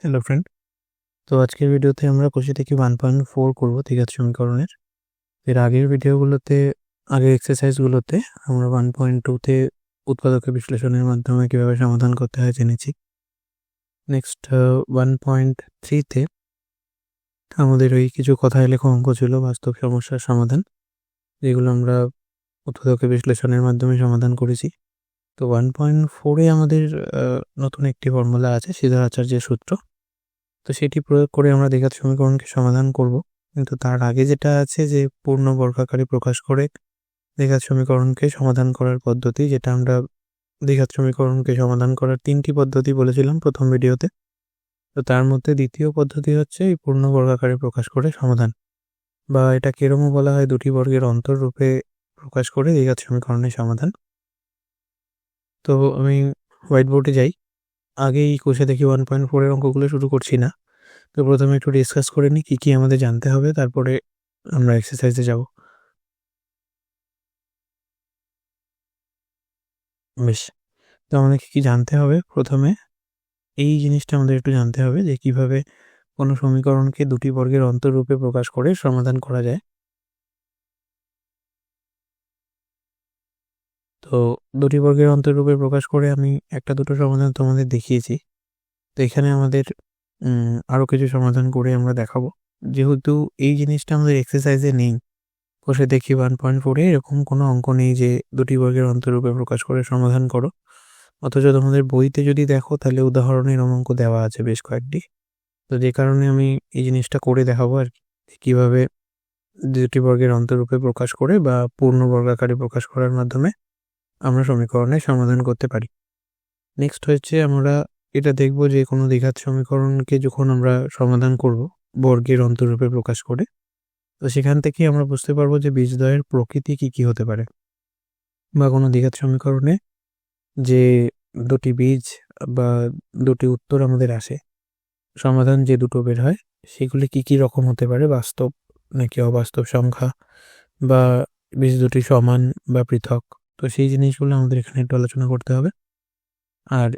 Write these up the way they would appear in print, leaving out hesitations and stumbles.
Hello friend. তো আজকের ভিডিওতে আমরা কোষে থেকে 1.4 করব দ্বিঘাত সমীকরণের। এর আগের ভিডিওগুলোতে আগের এক্সারসাইজগুলোতে আমরা 1.2 তে উৎপাদক বিশ্লেষণের মাধ্যমে কিভাবে সমাধান করতে হয় জেনেছি। নেক্সট 1.3 তে আমাদের ওই কিছু কথায় লেখা অঙ্ক ছিল বাস্তব সমস্যার সমাধান, যেগুলো আমরা উৎপাদক বিশ্লেষণের মাধ্যমে সমাধান করেছি। তো 1.4 এ আমাদের নতুন একটি ফর্মুলা আছে, সিধর আচার্যের সূত্র। তো সেটি প্রয়োগ করে আমরা দ্বিঘাত সমীকরণকে সমাধান করব। কিন্তু তার আগে যেটা আছে যে পূর্ণ বর্গাকারে প্রকাশ করে দ্বিঘাত সমীকরণকে সমাধান করার পদ্ধতি, যেটা আমরা দ্বিঘাত সমীকরণকে সমাধান করার 3টি পদ্ধতি বলেছিলাম প্রথম ভিডিওতে। তো তার মধ্যে দ্বিতীয় পদ্ধতি হচ্ছে এই পূর্ণ বর্গাকারে প্রকাশ করে সমাধান, বা এটা কেরমও বলা হয় দুটি বর্গের অন্তর রূপে প্রকাশ করে দ্বিঘাত সমীকরণের সমাধান। তো আমি হোয়াইট বোর্ডে যাই। আগেই কোষে দেখি 1.4 এর অঙ্কগুলো শুরু করছি না। তো প্রথমে একটু ডিসকাস করে নিই কী কী আমাদের জানতে হবে, তারপরে আমরা এক্সারসাইজে যাব। বেশ, তো আমাদের কী কী জানতে হবে? প্রথমে এই জিনিসটা আমাদের একটু জানতে হবে যে কিভাবে কোনো সমীকরণকে দুটি বর্গের অন্তররূপে প্রকাশ করে সমাধান করা যায়। তো দুটি বর্গের অন্তররূপে প্রকাশ করে আমি একটা দুটো সমাধান তোমাদের দেখিয়েছি। তো এখানে আমাদের আরও কিছু সমাধান করে আমরা দেখাবো। যেহেতু এই জিনিসটা আমাদের এক্সারসাইজে নেই, কোষে দেখি 1.4 এরকম কোনো অঙ্ক নেই যে দুটি বর্গের অন্তররূপে প্রকাশ করে সমাধান করো। অথচ তোমাদের বইতে যদি দেখো তাহলে উদাহরণে এরকম অঙ্ক দেওয়া আছে বেশ কয়েকটি। তো যে কারণে আমি এই জিনিসটা করে দেখাবো আর কি, কীভাবে দুটি বর্গের অন্তররূপে প্রকাশ করে বা পূর্ণ বর্গাকারে প্রকাশ করার মাধ্যমে আমরা সমীকরণের সমাধান করতে পারি। নেক্সট হচ্ছে আমরা এটা দেখব যে কোনো দ্বিঘাত সমীকরণকে যখন আমরা সমাধান করব বর্গের অন্তররূপে প্রকাশ করে, তো সেখান থেকে আমরা বুঝতে পারবো যে বীজদ্বয়ের প্রকৃতি কী কী হতে পারে, বা কোনো দ্বিঘাত সমীকরণে যে দুটি বীজ বা দুটি উত্তর আমাদের আসে, সমাধান যে দুটো বের হয় সেগুলি কী কী রকম হতে পারে, বাস্তব নাকি অবাস্তব সংখ্যা, বা বীজ দুটি সমান বা পৃথক। তো সেই জিনিসগুলো আমাদের এখানে একটু আলোচনা করতে হবে। আর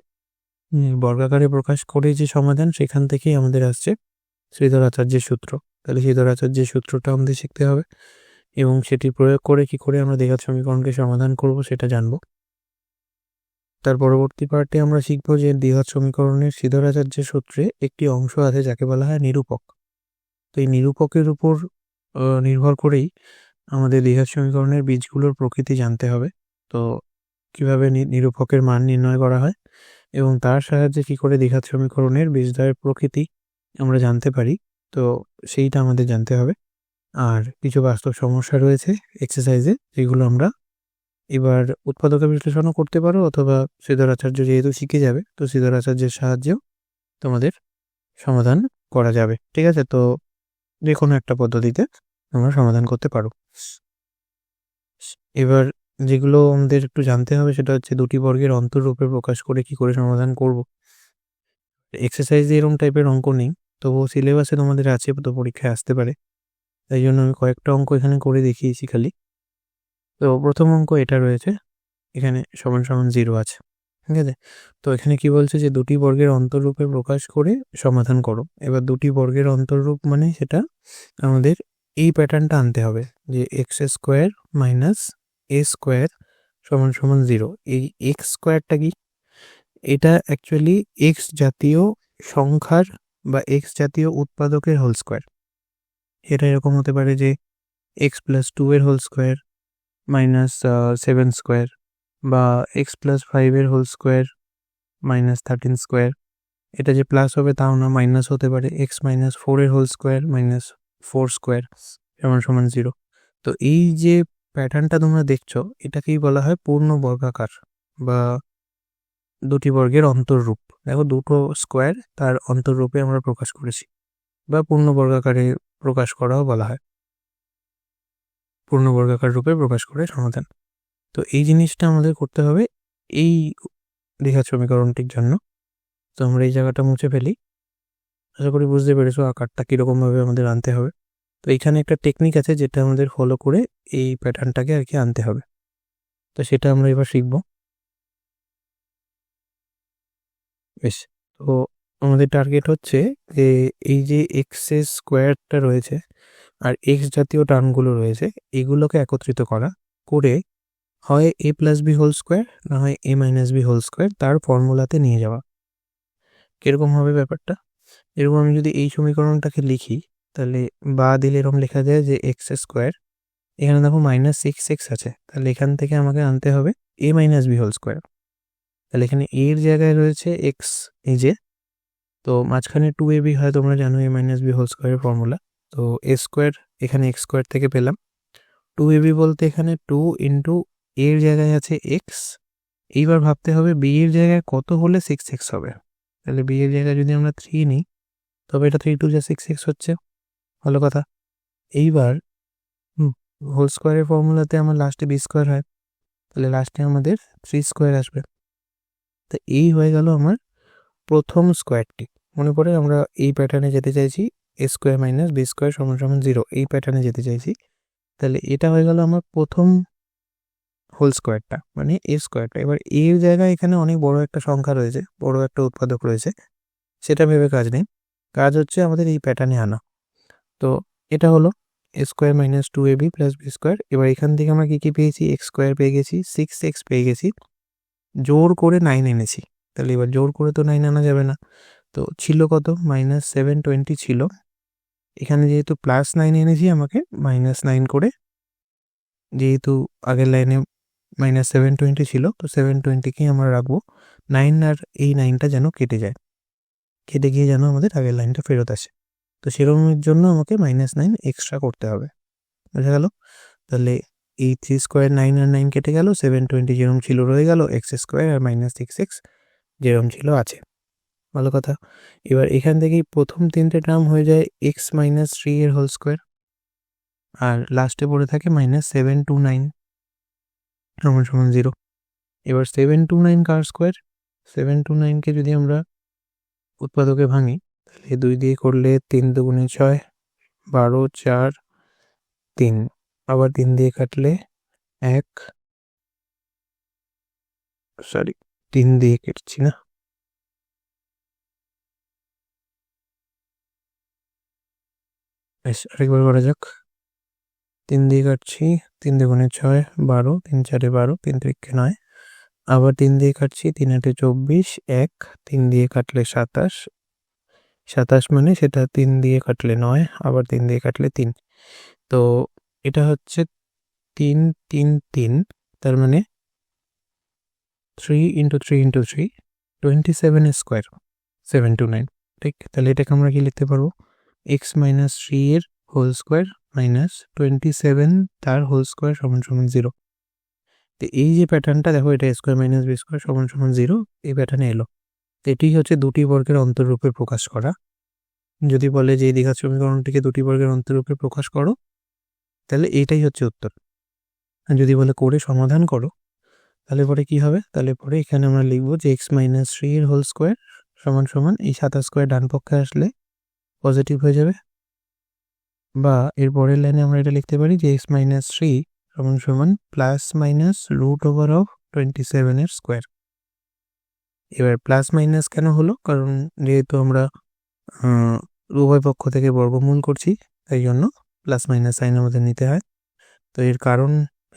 বর্গাকারে প্রকাশ করে যে সমাধান, সেখান থেকেই আমাদের আসছে শ্রীধর আচার্যের সূত্র। তাহলে শ্রীধর আচার্যের সূত্রটা আমাদের শিখতে হবে, এবং সেটি প্রয়োগ করে কি করে আমরা দ্বিঘাত সমীকরণকে সমাধান করব সেটা জানবো। তার পরবর্তী পার্টে আমরা শিখব যে দ্বিঘাত সমীকরণের শ্রীধর আচার্যের সূত্রে একটি অংশ আছে যাকে বলা হয় নিরূপক। তো এই নিরূপকের উপর নির্ভর করেই আমাদের দ্বিঘাত সমীকরণের বীজগুলোর প্রকৃতি জানতে হবে। তো কিভাবে নিরূপকের মান নির্ণয় করা হয় এবং তার সাহায্যে কী করে দ্বিঘাত সমীকরণের বীজদ্বয়ের প্রকৃতি আমরা জানতে পারি, তো সেইটা আমাদের জানতে হবে। আর কিছু বাস্তব সমস্যা রয়েছে এক্সারসাইজে, যেগুলো আমরা এবার উৎপাদক বিশ্লেষণও করতে পারো, অথবা শ্রীধর আচার্য যেহেতু শিখে যাবে তো শ্রীধর আচার্যের সাহায্যেও তোমাদের সমাধান করা যাবে। ঠিক আছে, তো যে কোনো একটা পদ্ধতিতে তোমরা সমাধান করতে পারো। এবার যেগুলো আমাদের একটু জানতে হবে সেটা হচ্ছে দুটি বর্গের অন্তররূপে প্রকাশ করে কি করে সমাধান করব। এক্সারসাইজে এরকম টাইপের অঙ্ক নেই, তবুও সিলেবাসে তোমাদের আছে, তো পরীক্ষায় আসতে পারে, তাই জন্য আমি কয়েকটা অঙ্ক এখানে করে দেখিয়েছি খালি। তো প্রথম অঙ্ক এটা রয়েছে, এখানে সমান সমান 0 আছে। ঠিক আছে, তো এখানে কি বলছে যে দুটি বর্গের অন্তররূপে প্রকাশ করে সমাধান করো। এবার দুটি বর্গের অন্তররূপ মানে সেটা আমাদের এই প্যাটার্নটা আনতে হবে যে এক্স স্কোয়ার মাইনাস এ স্কোয়ার সমান সমান 0। এই এক্স স্কোয়ারটা কি? এটা অ্যাকচুয়ালি এক্স জাতীয় সংখ্যার বা এক্স জাতীয় উৎপাদকের হোল স্কোয়ার। এটা এরকম হতে পারে যে এক্স প্লাস 2 এর হোল স্কোয়ার মাইনাস 7 স্কোয়ার, বা এক্স প্লাস 5 এর হোল স্কোয়ার মাইনাস 13 স্কোয়ার। এটা যে প্লাস হবে তাও না, মাইনাস হতে পারে এক্স মাইনাস 4 এর হোল স্কোয়ার মাইনাস 4 স্কোয়ার সমান সমান 0। তো এই যে প্যাটার্নটা তোমরা দেখছো, এটাকেই বলা হয় পূর্ণ বর্গাকার বা দুটি বর্গের অন্তররূপ। দেখো, দুটো স্কোয়ার তার অন্তররূপে আমরা প্রকাশ করেছি, বা পূর্ণ বর্গাকারে প্রকাশ করাও বলা হয়, পূর্ণ বর্গাকার রূপে প্রকাশ করে সমাধান। তো এই জিনিসটা আমাদের করতে হবে এই দ্বিঘাত সমীকরণটির জন্য। তো আমরা এই জায়গাটা মুছে ফেলি। আশা করি বুঝতে পেরেছো আকারটা কীরকমভাবে আমাদের আনতে হবে। তো এইখানে একটা টেকনিক আছে যেটা আমাদের ফলো করে এই প্যাটার্নটাকে আর কি আনতে হবে, তো সেটা আমরা এবার শিখব। বেশ, তো আমাদের টার্গেট হচ্ছে যে এই যে এক্স স্কোয়ারটা রয়েছে আর এক্স জাতীয় টার্মগুলো রয়েছে এগুলোকে একত্রিত করে হয় এ প্লাস বি হোল স্কোয়ার না হয় এ মাইনাস বি হোল স্কোয়ার তার ফর্মুলাতে নিয়ে যাওয়া। কীরকম হবে ব্যাপারটা? এরকম আমি যদি এই সমীকরণটাকে লিখি তাহলে বা দিলে এরকম লেখা যায় যে এক্স স্কোয়ার, এখানে দেখো -6x আছে, তাহলে এখান থেকে আমাকে আনতে হবে এ মাইনাস বি হোল স্কোয়ার। তাহলে এখানে এর জায়গায় রয়েছে এক্স, এই যে, তো মাঝখানে 2ab হয়, তোমরা জানো এ মাইনাস বি হোল স্কোয়ারের ফর্মুলা। তো এ স্কোয়ার এখানে এক্স স্কোয়ার থেকে পেলাম, 2ab বলতে এখানে 2 ইন্টু এর জায়গায় আছে এক্স। এইবার ভাবতে হবে বি এর জায়গায় কত হলে 6x হবে। তাহলে বি এর জায়গায় যদি আমরা 3 নিই তবে এটা 3 2 যা 6x হচ্ছে, ভালো কথা। এইবার হোল স্কোয়ারের ফর্মুলাতে আমার লাস্টে বি স্কোয়ার হয়, তাহলে লাস্টে আমাদের 3 স্কোয়ার আসবে। তো এই হয়ে গেল আমার প্রথম স্কোয়ারটি। মনে পড়ে আমরা এই প্যাটার্নে যেতে চাইছি, এ স্কোয়ার মাইনাস বি স্কোয়ার সমান সমান 0, এই প্যাটার্নে যেতে চাইছি। তাহলে এটা হয়ে গেল আমার প্রথম হোল স্কোয়ারটা, মানে এ স্কোয়ারটা। এবার এর জায়গায় এখানে অনেক বড় একটা সংখ্যা রয়েছে, বড় একটা উৎপাদক রয়েছে, সেটা ভেবে কাজ নেই, কাজ হচ্ছে আমাদের এই প্যাটার্নে আনা। তো এটা হলো a square minus 2ab plus B square. এবার এখান থেকে আমরা কী কী পেয়েছি? এক্স স্কোয়ার পেয়ে গেছি, 6x পেয়ে গেছি, জোর করে 9 এনেছি। তাহলে এবার জোর করে তো 9 আনা যাবে না, তো ছিল কত? -720 ছিল। এখানে যেহেতু +9 এনেছি, আমাকে -9 করে, যেহেতু আগের লাইনে -720 ছিল, তো 720কেই আমরা রাখবো। 9 আর এই 9টা যেন কেটে যায়, কেটে গিয়ে যেন আমাদের আগের লাইনটা ফেরত আসে। তো সেরকমের জন্য আমাকে -9 এক্সট্রা করতে হবে, বোঝা গেল? তাহলে এই 3 স্কোয়ার 9 আর 9 কেটে গেল, 720 যেরকম ছিল রয়ে গেল, এক্স স্কোয়ার আর -6x যেরকম ছিল আছে, ভালো কথা। এবার এখান থেকেই প্রথম 3টে টার্ম হয়ে যায় এক্স মাইনাস 3 এর হোল স্কোয়ার, আর লাস্টে পড়ে থাকে -729 সমান সমান 0। এবার 729 কার স্কোয়ার? 729কে যদি আমরা উৎপাদকে ভাঙি তাহলে 2 দিয়ে করলে 3 দুগুণে 6, 12, 4, 3, আবার 3 দিয়ে কাটলে 1, 3 দিয়ে কেটছি না, আরেকবার করা যাক। 3 দিয়ে কাটছি, 3 দুগুণে 6, 12, 3 4 12, 3 3 9, আবার 3 দিয়ে কাটছি, 3 8 24, 1, 3 দিয়ে কাটলে 27, 27 মানে সেটা 3 দিয়ে কাটলে 9, আবার 3 দিয়ে কাটলে 3। তো এটা হচ্ছে 3 3 3, তার মানে 3 × 3 × 3 27 স্কোয়ার 729, ঠিক? তাহলে এটাকে আমরা কি লিখতে পারবো? এক্স মাইনাস 3 এর হোল স্কোয়ার মাইনাস 27 তার হোল স্কোয়ার সমান সমান 0। তো এই যে প্যাটার্নটা দেখো, এটা স্কোয়ার মাইনাস বি স্কোয়ার সমান সমান 0, এই প্যাটার্নে এলো। এটি হচ্ছে দুটি বর্গের অন্তররূপে প্রকাশ করা। যদি বলে যে এই দ্বিঘাত সমীকরণটিকে দুটি বর্গের অন্তররূপে প্রকাশ করো, তাহলে এইটাই হচ্ছে উত্তর। আর যদি বলে করে সমাধান করো, তাহলে পরে কি হবে? তাহলে পরে এখানে আমরা লিখবো যে এক্স মাইনাস 3 এর হোল স্কোয়ার সমান সমান এই 27 স্কোয়ার ডান পক্ষে আসলে পজিটিভ হয়ে যাবে, বা এর পরের লাইনে আমরা এটা লিখতে পারি যে এক্স মাইনাস 3 সমান সমান প্লাস মাইনাস √27 এর স্কোয়ার। এবার প্লাস মাইনাস কেন হলো? কারণ যেহেতু আমরা উভয় পক্ষ থেকে বর্গমূল করছি, তাই জন্য প্লাস মাইনাস সাইন আমাদের নিতে হয়। তো এর কারণ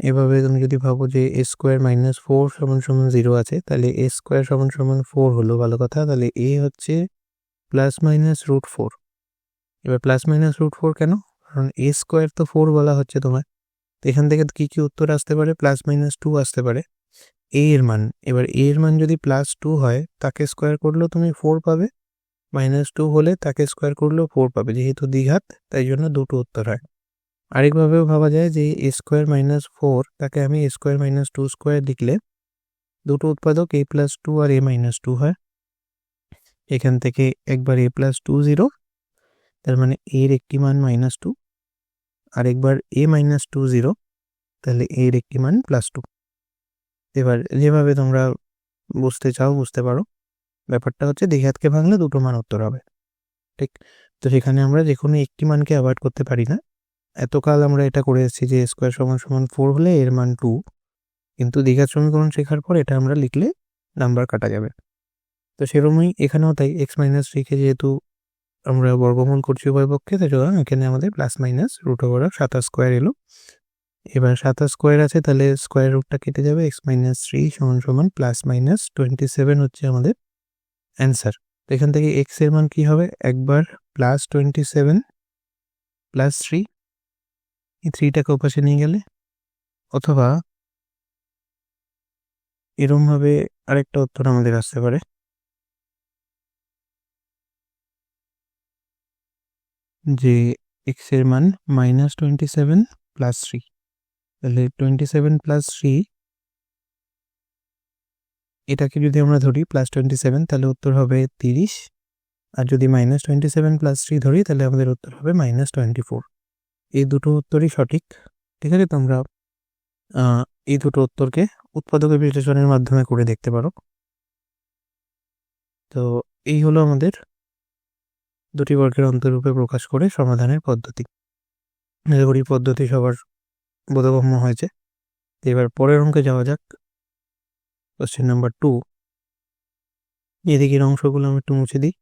এভাবে তুমি যদি ভাবো যে এ স্কোয়ার মাইনাস 4 সমান সমান 0 আছে, তাহলে এ স্কোয়ার সমান সমান 4 হলো, ভালো কথা। তাহলে এ হচ্ছে প্লাস মাইনাস √4। এবার প্লাস মাইনাস √4 কেন? কারণ এ স্কোয়ার তো 4 বলা হচ্ছে তোমার, তো এখান থেকে কী কী উত্তর আসতে পারে? +-2 আসতে পারে এ এর মান। এবার এ এর মান যদি +2 হয়, তাকে স্কোয়ার করলেও তুমি 4 পাবে, -2 হলে তাকে স্কোয়ার করলেও 4 পাবে, যেহেতু দ্বিঘাত তাই জন্য দুটো উত্তর হয়। আরেকভাবেও ভাবা যায় যে এ স্কোয়ার মাইনাস 4 তাকে আমি এ স্কোয়ার মাইনাস 2 স্কোয়ার লিখলে দুটো উৎপাদক a+2 আর a-2 হয়। এখান থেকে একবার a+2 0, তার মানে এর একটি মান -2, আর একবার a-2 0, তাহলে এর একটি মান +2। এবার যেভাবে তোমরা বুঝতে চাও বুঝতে পারো, ব্যাপারটা হচ্ছে দ্বিঘাতকে ভাঙলে দুটো মান উত্তর হবে, ঠিক? তো সেখানে আমরা যে কোনো একটি মানকে অ্যাভয়েড করতে পারি না। এতকাল আমরা এটা করে এসেছি যে স্কোয়ার সমান সমান 4 হলে এর মান 2, কিন্তু দ্বিঘাত সমীকরণ শেখার পর এটা আমরা লিখলে নাম্বার কাটা যাবে। তো সেরকমই এখানেও তাই এক্স মাইনাস থ্রিকে যেহেতু আমরা বর্গমূল করছি উভয় পক্ষে, তাই এখানে আমাদের plus minus root over of 27 square এলো। এবার 27 স্কোয়ার আছে, তাহলে স্কোয়ার রুটটা কেটে যাবে, এক্স মাইনাস থ্রি সমান সমান প্লাস মাইনাস 27 হচ্ছে আমাদের অ্যান্সার। তো এখান থেকে এক্স এর মান কি হবে, একবার প্লাস 27 প্লাস থ্রি, এই থ্রিটাকে ওপাশে নিয়ে গেলে, অথবা এরমভাবে আরেকটা উত্তর আমাদের আসতে পারে, যে এক্স এর মান মাইনাস 27 প্লাস থ্রি, তাহলে 27 প্লাস থ্রি এটাকে যদি আমরা ধরি প্লাস 27, তাহলে উত্তর হবে 30, আর যদি মাইনাস 27 প্লাস থ্রি ধরি তাহলে আমাদের উত্তর হবে মাইনাস 24। এই দুটো উত্তরই সঠিক। ঠিক আছে, তোমরা এই দুটো উত্তরকে উৎপাদকের বিশ্লেষণের মাধ্যমে করে দেখতে পারো। তো এই হলো আমাদের দুটি বর্গের অন্তরূপে প্রকাশ করে সমাধানের পদ্ধতি। আশা করি পদ্ধতি সবার বোধগম্য হয়েছে। এবার পরের অঙ্কে যাওয়া যাক। Question number 2। এদিকের অংশগুলো আমি একটু মুছে দিই।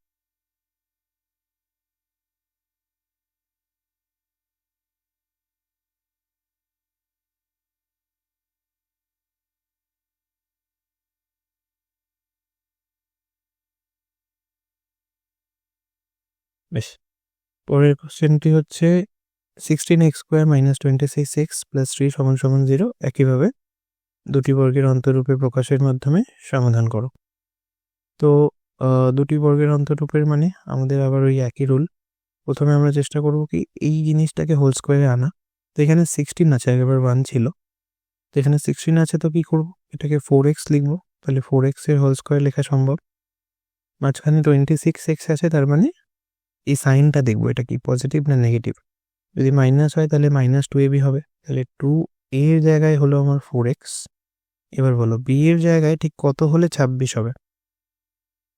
বেশ, পরের কোশ্চেনটি হচ্ছে 16x square minus 26x plus 3 সমান সমান 0। একইভাবে দুটি বর্গের অন্তরূপে প্রকাশের মাধ্যমে সমাধান করো। তো দুটি বর্গের অন্তরূপের মানে আমাদের আবার ওই একই রুল। প্রথমে আমরা চেষ্টা করব কি এই জিনিসটাকে হোল স্কোয়ারে আনা। তো এখানে 16 আছে, আগেবার 1 ছিল, তো এখানে 16 আছে, তো কি করব, এটাকে 4x লিখবো, তাহলে 4x এর হোল স্কোয়ার লেখা সম্ভব। মাঝখানে 26x আছে, তার মানে এই সাইনটা দেখবো এটা কি পজিটিভ না নেগেটিভ। যদি মাইনাস হয় তাহলে মাইনাস 2ab হবে, তাহলে 2a এর জায়গায় হলো আমার 4x। এবার বলো b এর জায়গায় ঠিক কত হলে 26 হবে,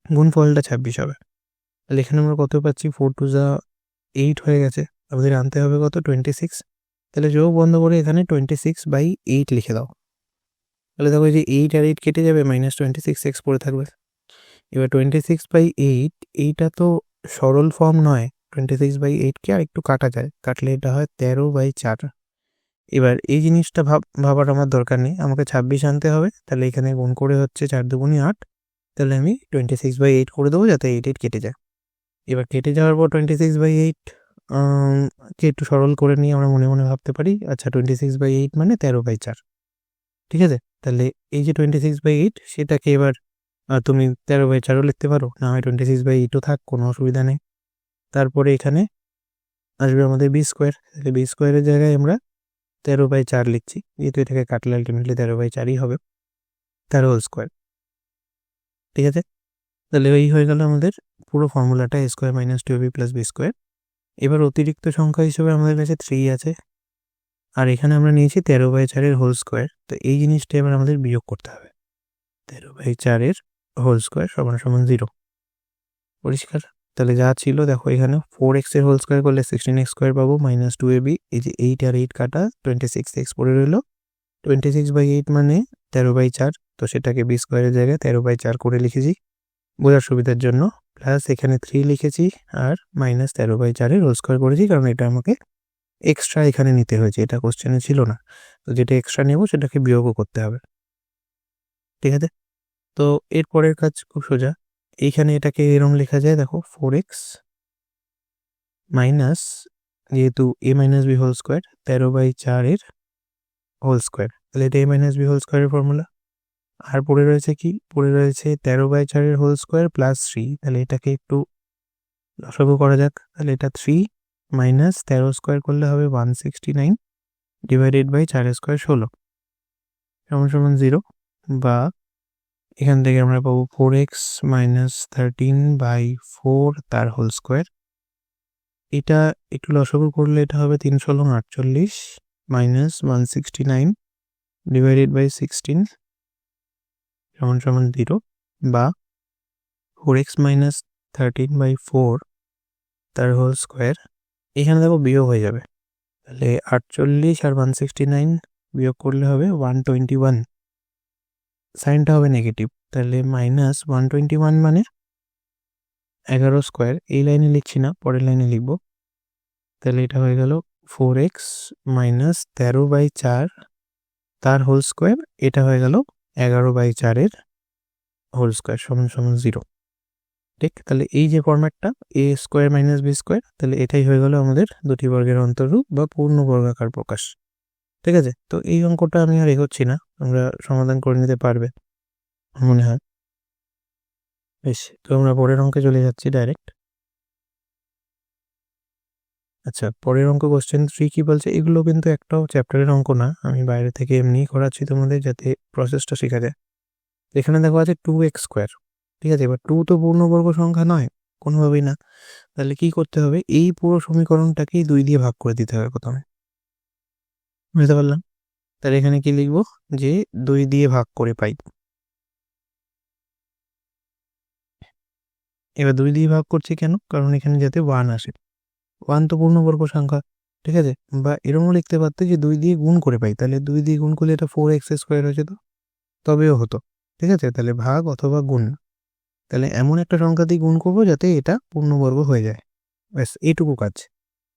গুণফলটা 26 হবে। তাহলে এখানে আমরা কত পাচ্ছি, 4 2 যা 8 হয়ে গেছে, আমাদের আনতে হবে কত, 26। তাহলে যোগ বন্ধ করে এখানে 26/8 লিখে দাও। তাহলে দেখো যে 8 আর 8 কেটে যাবে, মাইনাস 26x পড়ে থাকবে। এবার 26/8 এইটা তো সরল ফর্ম নয়, 26/8কে আর একটু কাটা যায়, কাটলে এটা হয় 13/4। এবার এই জিনিসটা ভাবার আমার দরকার নেই, আমাকে 26 আনতে হবে। তাহলে এখানে গুণ করে হচ্ছে 4 দুগুণে 8, তাহলে আমি 26/8 করে দেবো যাতে 8 8 কেটে যায়। এবার কেটে যাওয়ার পর 26/8 কে একটু সরল করে নিয়ে আমরা মনে মনে ভাবতে পারি, আচ্ছা 26/8 মানে 13/4। ঠিক আছে, তাহলে এই যে 26/8 সেটাকে এবার তুমি 13/4ও লিখতে পারো, না হয় 26/8ও থাক, কোনো অসুবিধা নেই। তারপরে এখানে আসবে আমাদের বি স্কোয়ার, তাহলে বি স্কোয়ারের জায়গায় আমরা 13/4 লিখছি, যেহেতু এটাকে কাটলে আলটিমেটলি 13/4ই হবে, তার হোল স্কোয়ার। ঠিক আছে, তাহলে এই হয়ে গেল আমাদের পুরো ফর্মুলাটা, a square minus 2ab plus B square. এবার অতিরিক্ত সংখ্যা হিসেবে আমাদের কাছে 3 আছে, আর এখানে আমরা নিয়েছি 13/4 হোল স্কোয়ার। তো এই জিনিসটা এবার আমাদের বিয়োগ করতে হবে, 13/4 হোল স্কোয়ার সমান সমান 0। পরিষ্কার? তাহলে যা ছিল দেখো, এখানে 4x এর হোল স্কোয়ার করলে 16x স্কোয়ার পাবো, মাইনাস 2ab, এই যে 8 আর 8 কাটা, 26x পড়ে রইল। 26/8 মানে 13/4, তো সেটাকে বি স্কোয়ারের জায়গায় 13/4 করে লিখেছি বোঝার সুবিধার জন্য, প্লাস এখানে 3 লিখেছি, আর মাইনাস 13/4 হোল স্কোয়ার করেছি, কারণ এটা আমাকে এক্সট্রা এখানে নিতে হয়েছে, এটা কোশ্চেনে ছিল না। তো যেটা এক্সট্রা নেব সেটাকে বিয়োগও করতে হবে। ঠিক আছে, তো এরপরের কাজ খুব সোজা। এইখানে এটাকে এরকম লেখা যায়, দেখো 4x মাইনাস, যেহেতু a minus B whole square, 13/4 whole square, তাহলে এটা a মাইনাস বি হোল স্কোয়ারের ফর্মুলা। আর পড়ে রয়েছে কি, পড়ে রয়েছে 13/4 হোল স্কোয়ার প্লাস 3, তাহলে এটাকে একটু লসাগু করা যাক। তাহলে এটা 3 মাইনাস 13 স্কোয়ার করলে হবে 169, ডিভাইডেড বাই 4 স্কোয়ার 16 সমান সমান 0, বা এখান থেকে আমরা পাবো 4x মাইনাস 13/4 তার হোল স্কোয়ার। এটা একটু লসাগু করলে এটা হবে 3 16 48 মাইনাস 169 ডিভাইডেড বাই 16 সমান সমান 0, বা 4x মাইনাস 13/4 তার হোল স্কোয়ার। এখানে দেখো বিয়োগ হয়ে যাবে, তাহলে 48 আর 169 বিয়োগ করলে হবে 121, সাইনটা হবে নেগেটিভ, তাহলে -121 মানে 11 স্কোয়ার, এই লাইনে লিখছি না, পরের লাইনে লিখব। তাহলে এটা হয়ে গেল 4x মাইনাস 13/4 তার হোল স্কোয়ার, এটা হয়ে গেল 11/4 হোল স্কোয়ার সমান সমান 0। ঠিক, তাহলে এই যে ফরম্যাটটা a square minus B square, তাহলে এটাই হয়ে গেল আমাদের দুটি বর্গের অন্তররূপ বা পূর্ণ বর্গাকার প্রকাশ। ঠিক আছে, তো এই অঙ্কটা আমি আর এগোচ্ছি না, আমরা সমাধান করে নিতে পারবে মনে হয়। বেশ, তো আমরা পরের অঙ্কে চলে যাচ্ছি ডাইরেক্ট। আচ্ছা, পরের অঙ্ক কোশ্চেন 3 কি বলছে, এগুলো কিন্তু একটাও চ্যাপ্টারের অঙ্ক না, আমি বাইরে থেকে এমনিই করাচ্ছি তোমাদের যাতে প্রসেসটা শেখা যায়। এখানে দেখো আছে 2x স্কোয়ার। ঠিক আছে, এবার 2 তো পূর্ণবর্গ সংখ্যা নয় কোনোভাবেই না, তাহলে কি করতে হবে, এই পুরো সমীকরণটাকেই 2 দিয়ে ভাগ করে দিতে হবে প্রথমে। বুঝতে পারলাম? তাহলে এখানে কি লিখবো, যে 2 দিয়ে ভাগ করে পাই। এবার 2 দিয়ে ভাগ করছি কেন, কারণ এখানে যাতে 1 আসে, 1 তো পূর্ণবর্গ সংখ্যা। ঠিক আছে, বা এরকমও লিখতে পারতে যে 2 দিয়ে গুণ করে পাই, তাহলে 2 দিয়ে গুণ করলে এটা 4x স্কোয়ার হয়ে যেত, তবেও হতো। ঠিক আছে, তাহলে ভাগ অথবা গুণ, তাহলে এমন একটা সংখ্যা দিয়ে গুণ করবো যাতে এটা পূর্ণবর্গ হয়ে যায়, ব্যাস এইটুকু কাজ।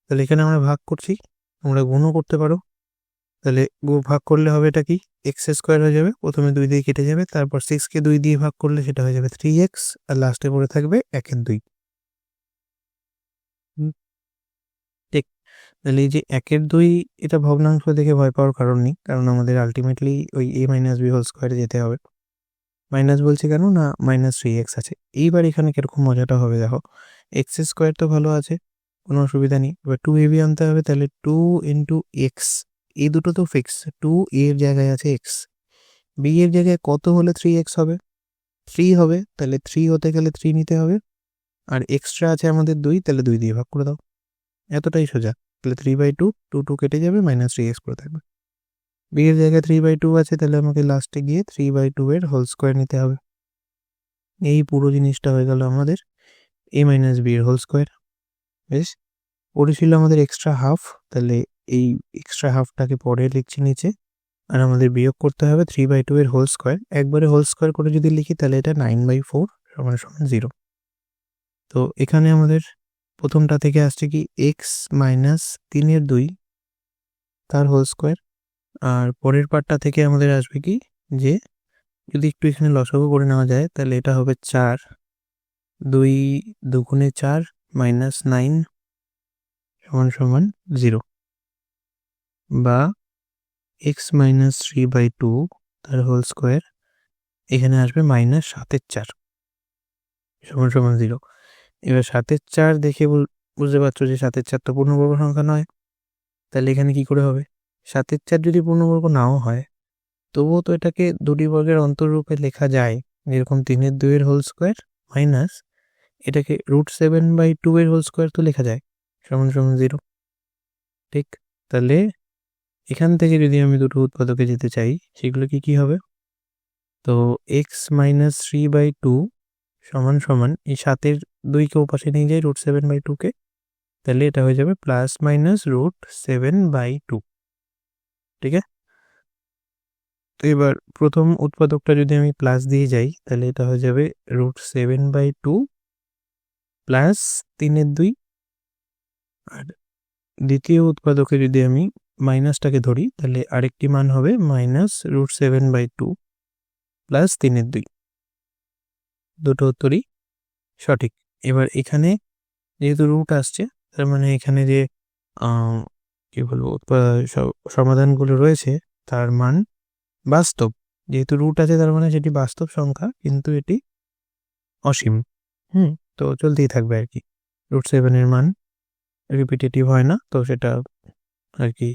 তাহলে এখানে আমরা ভাগ করছি, তোমরা গুণও করতে পারো। তাহলে ভাগ করলে হবে এটা কি, এক্স স্কোয়ার হয়ে যাবে, প্রথমে 2 দিয়ে কেটে যাবে, তারপর 6কে 2 দিয়ে ভাগ করলে সেটা হয়ে যাবে 3x, আর লাস্টে পড়ে থাকবে 1/2। ঠিক, তাহলে এই যে 1/2, এটা ভগ্নাংশ দেখে ভয় পাওয়ার কারণ নেই, কারণ আমাদের আলটিমেটলি ওই a মাইনাস বি হোল স্কোয়ারে যেতে হবে। মাইনাস বলছি কেন না, -3x আছে। এইবার এখানে কিরকম মজাটা হবে দেখো, এক্স স্কোয়ার তো ভালো আছে, কোনো অসুবিধা নেই, এবার 2ab আনতে হবে, তাহলে 2 ইন্টু এক্স, এই দুটো তো ফিক্স, 2 এর জায়গায় আছে এক্স, বি এর জায়গায় কত হলে 3x হবে, 3 হবে, তাহলে 3 হতে গেলে 3 নিতে হবে, আর এক্সট্রা আছে আমাদের 2, তাহলে 2 দিয়ে ভাগ করে দাও, এতটাই সোজা। তাহলে 3/2, 2 কেটে যাবে, -3x করে থাকবে। বি এর জায়গায় 3/2 আছে, তাহলে আমাকে লাস্টে গিয়ে 3/2 এর হোল স্কোয়ার নিতে হবে। এই পুরো জিনিসটা হয়ে গেল আমাদের a মাইনাস বি এর হোল স্কোয়ার। বেশ, পড়েছিল আমাদের এক্সট্রা হাফ, তাহলে এই এক্সট্রা হাফটাকে পরে লিখছি নিচে, আর আমাদের বিয়োগ করতে হবে 3/2 এর হোল স্কোয়ার। একবারে হোল স্কোয়ার করে যদি লিখি তাহলে এটা 9/4 সমান সমান 0। তো এখানে আমাদের প্রথমটা থেকে আসছে কি এক্স মাইনাস 3/2 তার হোল স্কোয়ার, আর পরের পার্টটা থেকে আমাদের আসবে কি, যে যদি একটু এখানে লসাগু করে নেওয়া যায় তাহলে এটা হবে 4, 2 দুগুণে 4 মাইনাস 9 সমান সমান 0, বা এক্স মাইনাস 3/2 তার হোল স্কোয়ার, এখানে আসবে -7/4 সমান সমান 0। এবার 7/4 দেখে বুঝতে পারছো যে 7/4 তো পূর্ণবর্গ সংখ্যা নয়, তাহলে এখানে কি করে হবে, 7/4 যদি পূর্ণবর্গ নাও হয় তবুও তো এটাকে দুটি বর্গের অন্তররূপে লেখা যায়, যেরকম 3/2 এর হোল স্কোয়ার মাইনাস এটাকে √7/2 এর হোল স্কোয়ার তো লেখা যায়, সমান সমান 0। ঠিক, তাহলে এখান থেকে যদি আমি দুটো উৎপাদকে যেতে চাই, সেগুলো কি হবে, তো এক্স মাইনাস 3/2 সমান সমান এই 7-এর 2কে ওপাশে নিয়ে যাই √7/2কে, তাহলে এটা হয়ে যাবে প্লাস মাইনাস √7/2। ঠিক আছে, তো এবার প্রথম উৎপাদকটা যদি আমি প্লাস দিয়ে যাই তাহলে এটা হয়ে যাবে √7/2 প্লাস 3/2, আর দ্বিতীয় উৎপাদকে যদি আমি মাইনাসটাকে ধরি তাহলে আরেকটি মান হবে -√7/2 প্লাস 3/2। দুটো উত্তরই সঠিক। এবার এখানে যেহেতু রুট আসছে, তার মানে এখানে যে কি বলবো সমাধানগুলো রয়েছে তার মান বাস্তব, যেহেতু রুট আছে তার মানে সেটি বাস্তব সংখ্যা, কিন্তু এটি অসীম। তো চলতেই থাকবে আর কি, √7 মান রিপিটেটিভ হয় না, তো সেটা আর কি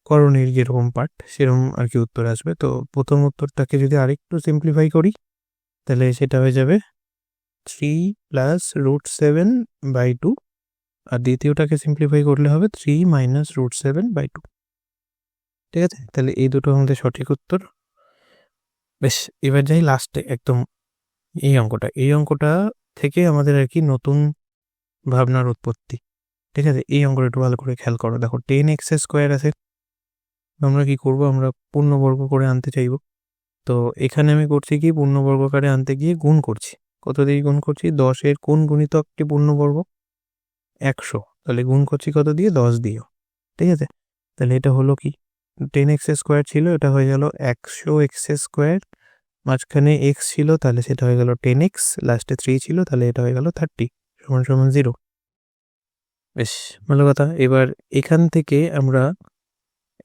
করণীর যেরকম পার্ট সেরকম আর কি উত্তর আসবে। তো প্রথম উত্তরটাকে যদি আরেকটু সিম্পলিফাই করি তাহলে সেটা হয়ে যাবে 3 প্লাস √7/2, আর দ্বিতীয়টাকে সিম্পলিফাই করলে হবে 3 মাইনাস √7/2। ঠিক আছে, তাহলে এই দুটো আমাদের সঠিক উত্তর। বেশ, এবার যাই লাস্টে একদম এই অঙ্কটা থেকে আমাদের আর কি নতুন ভাবনার উৎপত্তি। ঠিক আছে, এই অঙ্কটা একটু ভালো করে খেয়াল করো, দেখো 10x স্কোয়ার আছে, আমরা কি করব, আমরা পূর্ণবর্গ করে আনতে চাইব। তো এখানে আমি করছি কি পূর্ণবর্গকারে আনতে গিয়ে গুণ করছি। কত দিয়ে গুণ করছি? 10-এর কোন গুণিতকটি পূর্ণবর্গ? 100। তাহলে গুণ করছি কত দিয়ে? 10 দিয়েও। ঠিক আছে, তাহলে এটা হলো কি 10x স্কোয়ার ছিল, এটা হয়ে গেল 100x স্কোয়ার, মাঝখানে x ছিল তাহলে সেটা হয়ে গেল 10x, লাস্টে 3 ছিল তাহলে এটা হয়ে গেল 30 সমান সমান 0। বেশ ভালো কথা। এবার এখান থেকে আমরা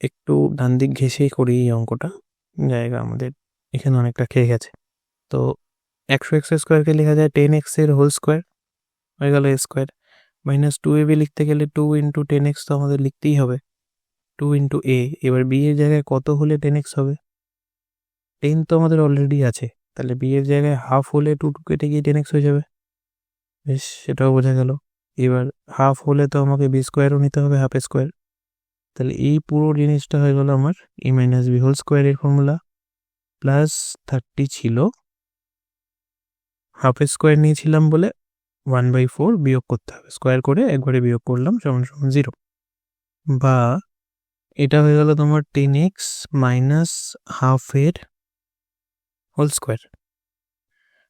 একটু ডান দিক ঘেঁষেই করি এই অঙ্কটা, জায়গা আমাদের এখানে অনেকটা খেয়ে গেছে। তো 100x স্কোয়ারকে লেখা যায় 10x এর হোল স্কোয়ার, হয়ে গেল a স্কোয়ার, মাইনাস 2ab লিখতে গেলে 2 ইন্টু 10x তো আমাদের লিখতেই হবে, 2 ইন্টু a। এবার b এর জায়গায় কত হলে 10x হবে? 10 তো আমাদের অলরেডি আছে, তাহলে b এর জায়গায় হাফ হলে 2 কেটে গিয়ে 10x হয়ে যাবে। বেশ, সেটাও বোঝা গেল। এবার হাফ হলে তো আমাকে b স্কোয়ারও নিতে হবে, হাফ স্কোয়ার। তাহলে এই পুরো জিনিসটা হয়ে গেল আমার a মাইনাস বি হোল স্কোয়ারের ফর্মুলা, প্লাস 30 ছিল, হাফ স্কোয়ার নিয়েছিলাম বলে 1/4 বিয়োগ করতে হবে, স্কোয়ার করে একবারে বিয়োগ করলাম সমান সমান 0, বা এটা হয়ে গেল তোমার 10x মাইনাস হাফের হোল স্কোয়ার।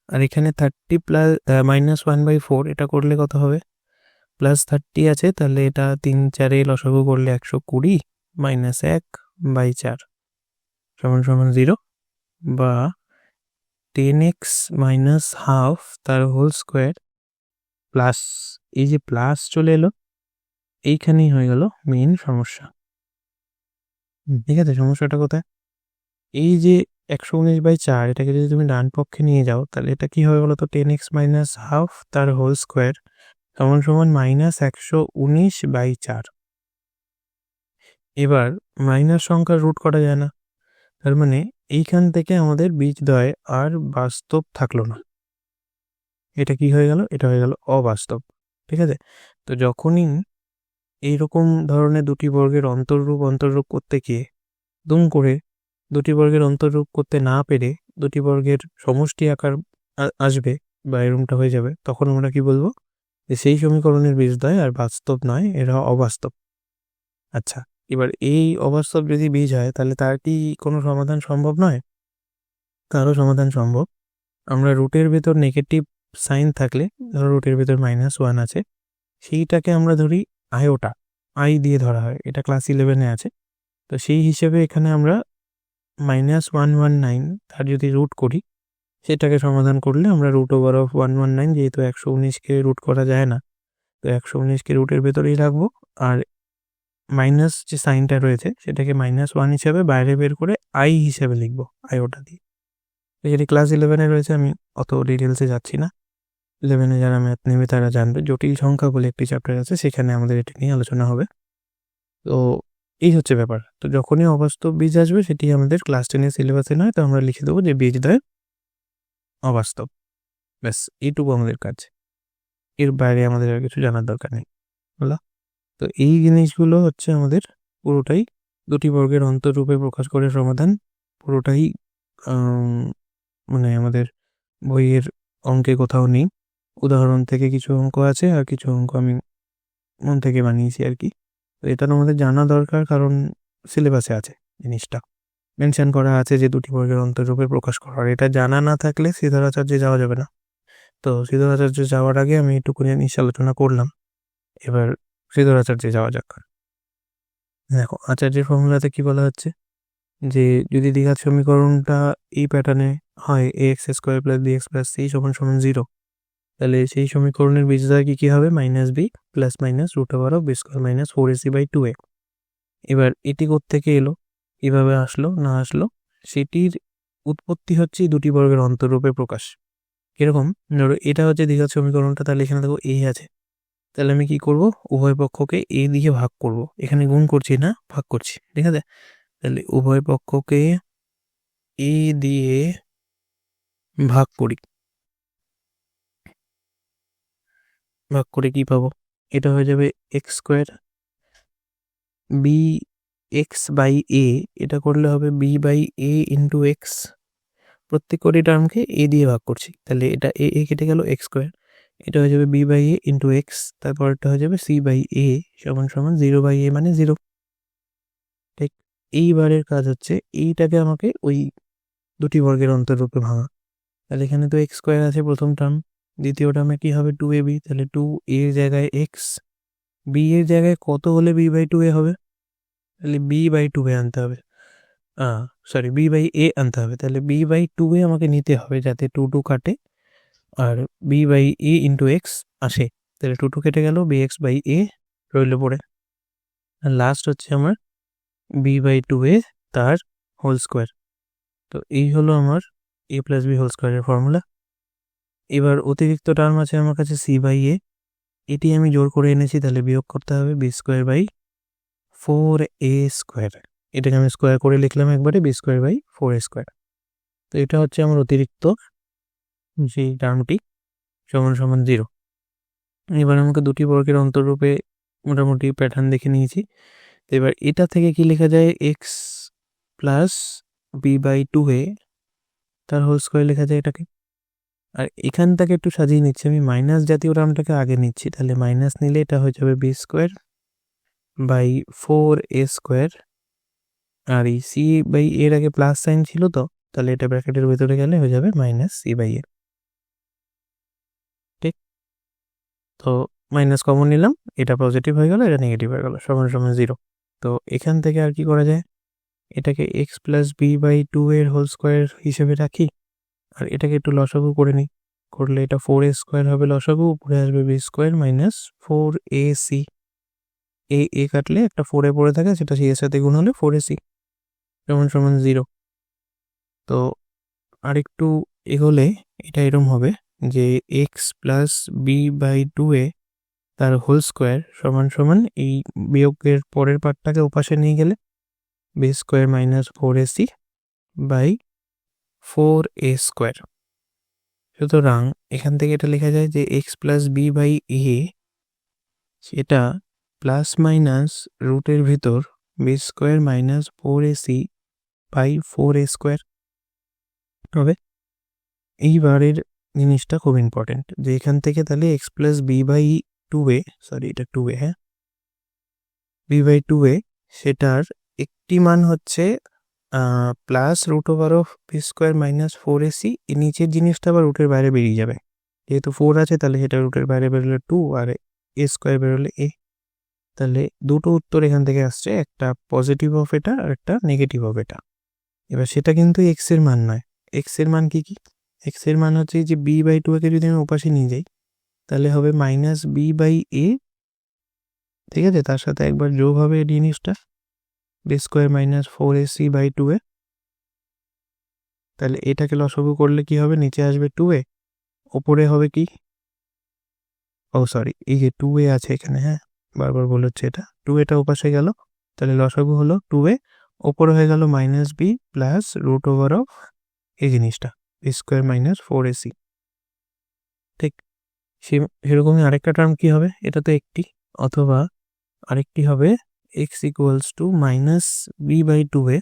আর এখানে 30 প্লাস মাইনাস 1/4 এটা করলে কত হবে? প্লাস 30 আছে, তাহলে এটা 3-4 লসাগু করলে 120 মাইনাস 1/4 সমান সমান 0, বা 10x মাইনাস হাফ তার হোল স্কোয়ার প্লাস, এই যে প্লাস চলে এলো এইখানেই হয়ে গেল মেইন সমস্যা। ঠিক আছে, সমস্যাটা কোথায়? এই যে 119/4 এটাকে যদি তুমি ডান পক্ষে নিয়ে যাও তাহলে এটা কি হয়ে গেল? তো 10x মাইনাস হাফ তার হোল স্কোয়ার সমান সমান মাইনাস 119/4। এবার মাইনাস সংখ্যার রুট করা যায় না, তার মানে এইখান থেকে আমাদের বীজদ্বয় আর বাস্তব থাকলো না। এটা কি হয়ে গেল? এটা হয়ে গেল অবাস্তব। ঠিক আছে, তো যখনই এইরকম ধরনের দুটি বর্গের অন্তররূপ করতে গিয়ে দুম করে দুটি বর্গের অন্তররূপ করতে না পেরে দুটি বর্গের সমষ্টি আকার আসবে বা এরকমটা হয়ে যাবে, তখন আমরা কি বলবো? যে সেই সমীকরণের বীজদ্বয় আর বাস্তব নয়, এরা অবাস্তব। আচ্ছা, এবার এই অবাস্তব যদি বীজ হয় তাহলে তার কি কোনো সমাধান সম্ভব নয়? তারও সমাধান সম্ভব। আমরা রুটের ভেতর নেগেটিভ সাইন থাকলে, ধরো রুটের ভেতর -1 আছে, সেইটাকে আমরা ধরি আয়োটা, আই দিয়ে ধরা হয়, এটা ক্লাস 11-এ আছে। তো সেই হিসেবে এখানে আমরা -119 তার যদি রুট করি, সেটাকে সমাধান করলে আমরা √119, যেহেতু 119কে রুট করা যায় না, তো 119কে রুটের ভেতরেই রাখবো, আর মাইনাস যে সাইনটা রয়েছে সেটাকে -1 হিসেবে বাইরে বের করে আই হিসেবে লিখবো, আয়োটা দিয়ে। যেটি ক্লাস 11-এ রয়েছে, আমি অত ডিটেলসে যাচ্ছি না। 11-এ যারা ম্যাথ নেবে তারা জানবে, জটিল সংখ্যা বলে একটি চ্যাপ্টার আছে, সেখানে আমাদের এটা নিয়ে আলোচনা হবে। তো এই হচ্ছে ব্যাপার। তো যখনই অবাস্তব বীজ আসবে সেটি আমাদের ক্লাস 10-এর সিলেবাসে নয়, তো আমরা লিখে দেবো যে বীজদ্বয় অবাস্তব। ব্যাস, এইটুকু আমাদের কাজ, এর বাইরে আমাদের আর কিছু জানার দরকার নেই। বলো, তো এই জিনিসগুলো হচ্ছে আমাদের পুরোটাই দুটি বর্গের অন্তররূপে প্রকাশ করে সমাধান, পুরোটাই মানে আমাদের বইয়ের অঙ্কে কোথাও নেই। উদাহরণ থেকে কিছু অঙ্ক আছে আর কিছু অঙ্ক আমি মন থেকে বানিয়েছি আর কি। তো এটা আমাদের জানা দরকার, কারণ সিলেবাসে আছে, জিনিসটা মেনশন করা আছে যে দুটি বর্গের অন্তররূপে প্রকাশ করা। আর এটা জানা না থাকলে শ্রীধর আচার্যে যাওয়া যাবে না। তো শ্রীধর আচার্য যাওয়ার আগে আমি একটুখানি জিনিস আলোচনা করলাম, এবার শ্রীধর আচার্যে যাওয়া যাক। দেখো, আচার্যের ফর্মুলাতে কি বলা হচ্ছে, যে যদি দ্বিঘাত সমীকরণটা এই প্যাটার্নে হয় ax square plus bx plus c সমান সমান 0, তাহলে সেই সমীকরণের বীজদ্বয় কি হবে? -b plus minus √b square minus 4ac/2a। এবার এটি কোত্থেকে এলো, এভাবে আসলো না আসলো, সেটির উৎপত্তি হচ্ছে দুটি বর্গের অন্তররূপে প্রকাশ। কিরকম? ধরো এটা হচ্ছে দ্বিঘাত সমীকরণটা, তাহলে এখানে দেখো a আছে, তাহলে আমি কি করব? উভয় পক্ষকে a দিয়ে ভাগ করব, এখানে গুণ করছি না, ভাগ করছি। ঠিক আছে, তাহলে উভয় পক্ষকে a দিয়ে ভাগ করি, ভাগ করে কি পাবো? এটা হয়ে যাবে x স্কোয়ার bx/a, এটা করলে হবে b/a ইন্টু এক্স, প্রত্যেক কটি টার্মকে a দিয়ে ভাগ করছি, তাহলে এটা a কেটে গেল, x স্কোয়ার, এটা হয়ে যাবে b/a ইন্টু এক্স, তারপরটা হয়ে যাবে c/a সমান সমান 0/a মানে 0। ঠিক, এইবারের কাজ হচ্ছে এইটাকে আমাকে ওই দুটি বর্গের অন্তররূপে ভাঙা। তাহলে এখানে তো এক্স স্কোয়ার আছে প্রথম টার্ম, দ্বিতীয় টার্মে কি হবে 2ab, তাহলে 2a এর জায়গায় এক্স, বি এর জায়গায় কত হলে b/2a হবে, তাহলে b/2a আনতে হবে, সরি b/a আনতে হবে। তাহলে b/2a আমাকে নিতে হবে যাতে 2 কাটে আর b/a ইন্টু এক্স আসে, তাহলে 2 কেটে গেল, bx/a রইল পড়ে। আর লাস্ট হচ্ছে আমার b/2a তার হোল স্কোয়ার। তো এই হলো আমার a + b হোল স্কোয়ারের ফর্মুলা। এবার অতিরিক্ত টার্ম আছে আমার কাছে c/a, এটি আমি জোর করে এনেছি, তাহলে বিয়োগ করতে হবে b²/4a²। এটাকে আমি স্কোয়ার করে লিখলাম একবারে, b²/4a²। তো এটা হচ্ছে আমার অতিরিক্ত যে টার্মটি সমান 0। এবার আমাকে দুটি বর্গের অন্তররূপে মোটামুটি প্যাটার্ন দেখে নিয়েছি। এবার এটা থেকে কি লেখা যায়, এক্স প্লাস b/2a তার হোল স্কোয়ার লেখা যায় এটাকে। আর এখান থেকে একটু সাজিয়ে নিচ্ছি আমি, মাইনাস জাতীয় টার্মটাকে আগে নিচ্ছি, তাহলে মাইনাস নিলে এটা হয়ে যাবে b²/4a²। আর এই c/a এর আগে প্লাস সাইন ছিল, তো তাহলে এটা ব্র্যাকেটের ভেতরে গেলে হয়ে যাবে -c/a। ঠিক, তো মাইনাস কমন নিলাম, এটা পজিটিভ হয়ে গেল, এটা নেগেটিভ হয়ে গেল, সমান 0। তো এখান থেকে আর কি করা যায়, এটাকে এক্স প্লাস b/2 এর হোল স্কোয়ার হিসেবে রাখি, আর এটাকে একটু লসাগু করে নিই, করলে এটা 4a² হবে লসাগু, উপরে আসবে b² - 4ac। এ কাটলে একটা 4a পড়ে থাকে, সেটা c এর সাথে গুণ হলে 4ac সমান 0। তো আরেকটু এগোলে এটা এরকম হবে যে এক্স প্লাস b/2a তার হোল স্কোয়ার সমান এই বিয়োগের পরের পার্টটাকে ওপাশে নিয়ে গেলে b² - 4ac/4a²। সুতরাং এখান থেকে এটা লেখা যায় যে এক্স প্লাস b/a সেটা প্লাস মাইনাস রুটের ভিতর b² - 4ac/4a² হবে। এইবারের জিনিসটা খুব ইম্পর্টেন্ট, যে এখান থেকে তাহলে এক্স প্লাস b/2a, সরি এটা 2a, হ্যাঁ, b/2a সেটার একটি মান হচ্ছে প্লাস √b² - 4ac। এই নিচের জিনিসটা আবার রুটের বাইরে বেরিয়ে যাবে, যেহেতু 4 আছে তাহলে সেটা রুটের বাইরে বেরোলে 2 আর a² বেরোলে a। তাহলে দুটো উত্তর এখান থেকে আসছে, একটা পজিটিভ অফ এটা আর একটা নেগেটিভ অফ এটা। এবার সেটা কিন্তু এক্স এর মান নয়, এক্স এর মান কি, এক্স এর মান হচ্ছে যে b/2a কে যদি আমি ওপাশে নিয়ে যাই তাহলে হবে -b/a, ঠিক আছে, তার সাথে একবার যোগ হবে এই জিনিসটা b² - 4ac/2a। তাহলে এটাকে লসাগু করলে কি হবে, নিচে আসবে 2a, ওপরে হবে কি, সরি এই যে 2a আছে এখানে, হ্যাঁ বারবার বলে হচ্ছে এটা, 2a ওপাশে গেল, তাহলে লসাগু হলো 2a, ওপরে হয়ে গেল -b প্লাস √of এই জিনিসটা b² - 4ac। ঠিক, সেরকমই আরেকটা টার্ম কি হবে, এটা তো একটি, অথবা আরেকটি হবে x = -b/2a,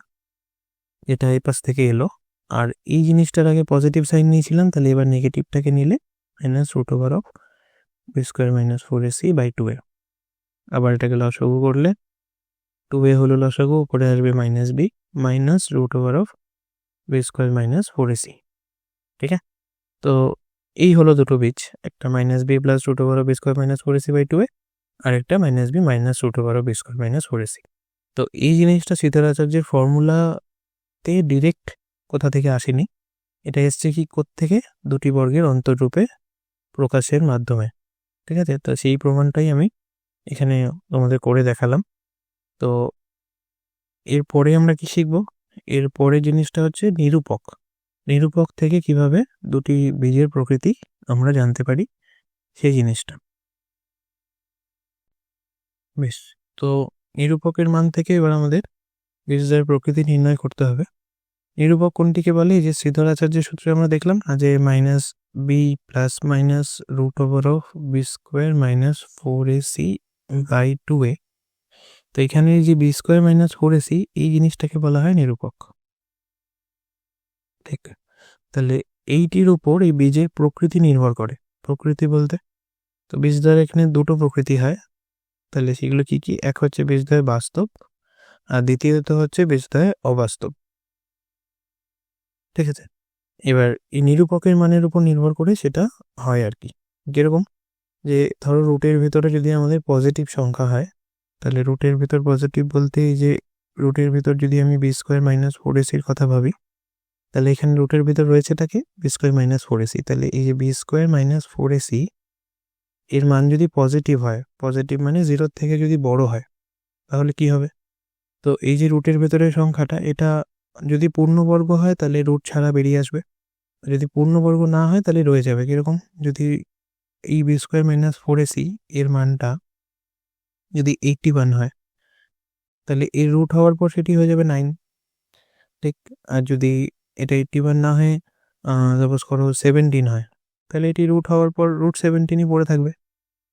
যেটা এই পাশ থেকে এলো, আর এই জিনিসটার আগে পজিটিভ সাইন নিয়েছিলাম, তাহলে এবার নেগেটিভটাকে নিলে -√of b² - 4ac/2a। আবার এটাকে লসাগু করলে 2a হলো লসাগু, উপরে আসবে -b -√of b² - 4ac। ঠিক আছে, তো এই হলো দুটো বীজ, একটা -b plus √of b² - 4ac/2a, আর একটা -b -√of b² - 4ac। তো এই জিনিসটা শ্রীধরাচার্যের ফর্মুলাতে ডিরেক্ট কোথা থেকে আসেনি, এটা এসছে কি কোত্থেকে, দুটি বর্গের অন্তররূপে প্রকাশের মাধ্যমে। ঠিক আছে, তো সেই প্রমাণটাই আমি এখানে তোমাদের করে দেখালাম। তো এরপরে আমরা কি শিখব, এরপরে জিনিসটা হচ্ছে নিরূপক। নিরূপক থেকে কিভাবে দুটি বীজের প্রকৃতি আমরা জানতে পারি সেই জিনিসটা। বেশ, তো নিরূপকের মান থেকে এবার আমাদের বীজের প্রকৃতি নির্ণয় করতে হবে। নিরূপক কোনটিকে বলে, যে শ্রীধরাচার্যের সূত্রে আমরা দেখলাম না, যে -b plus √of b² - 4ac/2a। তো এখানে যে b² - 4ac এই জিনিসটাকে বলা হয় নিরূপক। ঠিক, তাহলে এইটির উপর এই বীজের প্রকৃতি নির্ভর করে। প্রকৃতি বলতে তো বীজদ্বয়ের এখানে দুটো প্রকৃতি হয়, তাহলে সেগুলো কি কি, এক হচ্ছে বীজদ্বয় বাস্তব আর দ্বিতীয়ত হচ্ছে বীজদ্বয় অবাস্তব। ঠিক আছে। এবার এই নিরূপকের মানের উপর নির্ভর করে সেটা হয় আর কি। যেরকম যে ধরো রুটের ভিতরে যদি আমাদের পজিটিভ সংখ্যা হয়, তাহলে রুটের ভিতর পজিটিভ বলতে এই যে রুটের ভিতর যদি আমি বি স্কোয়ার মাইনাস ফোর এসির কথা ভাবি, তাহলে এখানে রুটের ভিতর রয়েছে তাকে B square minus four AC. তাহলে এই যে B square minus four AC এর মান যদি পজিটিভ হয়, পজিটিভ মানে জিরোর থেকে যদি বড় হয়, তাহলে কি হবে? তো এই যে রুটের ভেতরের সংখ্যাটা, এটা যদি পূর্ণবর্গ হয় তাহলে রুট ছাড়া বেরিয়ে আসবে, যদি পূর্ণবর্গ না হয় তাহলে রয়ে যাবে। কিরকম? যদি এই B square minus four AC এর মানটা যদি 81 হয়, তাহলে এর রুট হওয়ার পর সেটি হয়ে যাবে 9, ঠিক। আর যদি এটা 81 না হয়ে সাপোজ করো 17 হয়, তাহলে এটি রুট হওয়ার পর রুট 17ই পড়ে থাকবে।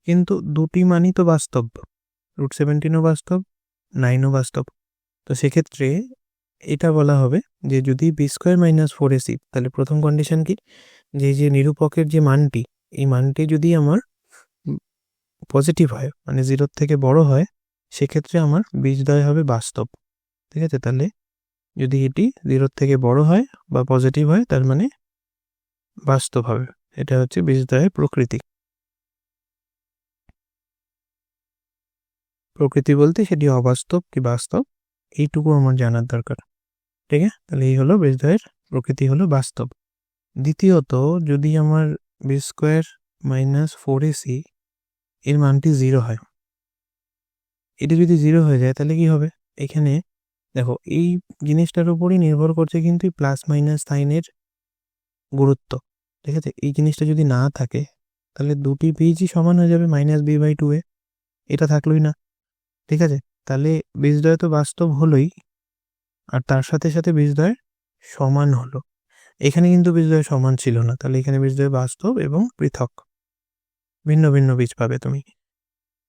কিন্তু দুটি মানই তো বাস্তব, রুট 17ও বাস্তব, 9ও বাস্তব। তো সেক্ষেত্রে এটা বলা হবে যে যদি B square minus four AC, তাহলে প্রথম কন্ডিশন কি, যে নিরূপকের যে মানটি, এই মানটি যদি আমার পজিটিভ হয় মানে জিরোর থেকে বড় হয়, সেক্ষেত্রে আমার বীজদ্বয় হবে বাস্তব। ঠিক আছে, তাহলে যদি এটি জিরোর থেকে বড় হয় বা পজিটিভ হয়, তার মানে বাস্তব হবে। এটা হচ্ছে বীজদ্বয়ের প্রকৃতি। প্রকৃতি বলতে সেটি অবাস্তব কি বাস্তব, এইটুকু আমার জানার দরকার। ঠিক আছে, তাহলে এই হলো বীজদ্বয়ের প্রকৃতি, হলো বাস্তব। দ্বিতীয়ত, যদি আমার B square minus four AC এর মানটি 0 হয়, এটি যদি 0 হয়ে যায় তাহলে কি হবে? এখানে দেখো এই জিনিসটার উপরই নির্ভর করছে কিন্তু প্লাস মাইনাস সাইনের গুরুত্ব। ঠিক আছে, এই জিনিসটা যদি না থাকে তাহলে দুটি বীজই সমান হয়ে যাবে মাইনাস বি বাই টু এ, এটা থাকলোই না। ঠিক আছে, তাহলে বীজদ্বয় তো বাস্তব হলোই, আর তার সাথে সাথে বীজদ্বয় সমান হলো। এখানে কিন্তু বীজদ্বয় সমান ছিল না, তাহলে এখানে বীজদ্বয় বাস্তব এবং পৃথক, ভিন্ন ভিন্ন বীজ পাবে তুমি,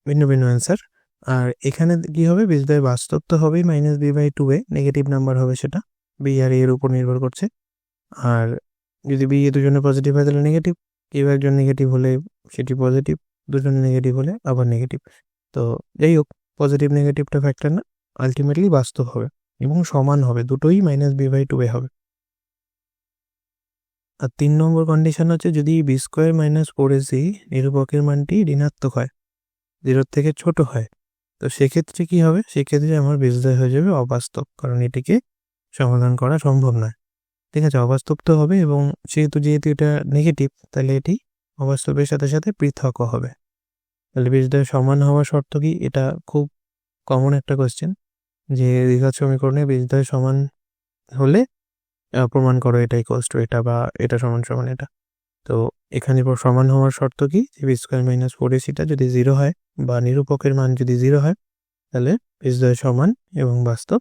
ভিন্ন ভিন্ন অ্যান্সার। আর এখানে কি হবে? বীজদ্বয় বাস্তব তো হবেই, minus B by two A, negative number হবে সেটা, বি আর এর উপর নির্ভর করছে। আর যদি বি এ দুজনে পজিটিভ হয় তাহলে নেগেটিভ, কেউ একজন নেগেটিভ হলে সেটি পজিটিভ, দুজনে নেগেটিভ হলে আবার নেগেটিভ। তো যাই হোক, পজিটিভ নেগেটিভটা ফ্যাক্টর না, আলটিমেটলি বাস্তব হবে এবং সমান হবে, দুটোই minus B by two a হবে। আর 3 নম্বর কন্ডিশন হচ্ছে যদি B square minus four ac নিরূপকের মানটি ঋণাত্মক হয়, জিরোর থেকে ছোট হয়, তো সেক্ষেত্রে কি হবে? সেক্ষেত্রে আমার বীজদ্বয় হয়ে যাবে অবাস্তব, কারণ এটিকে সমাধান করা সম্ভব নয়। ঠিক আছে, অবাস্তব তো হবে, এবং যেহেতু এটা নেগেটিভ, তাহলে এটি অবাস্তবের সাথে সাথে পৃথকও হবে। তাহলে বীজদ্বয় সমান হওয়ার শর্ত কি? এটা খুব কমন একটা কোয়েশ্চেন, যে দ্বিঘাত সমীকরণে বীজদ্বয় সমান হলে প্রমাণ করো এটা ইকুয়ালস টু এটা, বা এটা সমান সমান এটা। তো এখানে সমান হওয়ার শর্ত কি? যে বি স্কোয়ার মাইনাস ফোর এসিটা যদি 0 হয় বা নিরূপকের মান যদি 0 হয়, তাহলে বীজদ্বয় সমান এবং বাস্তব।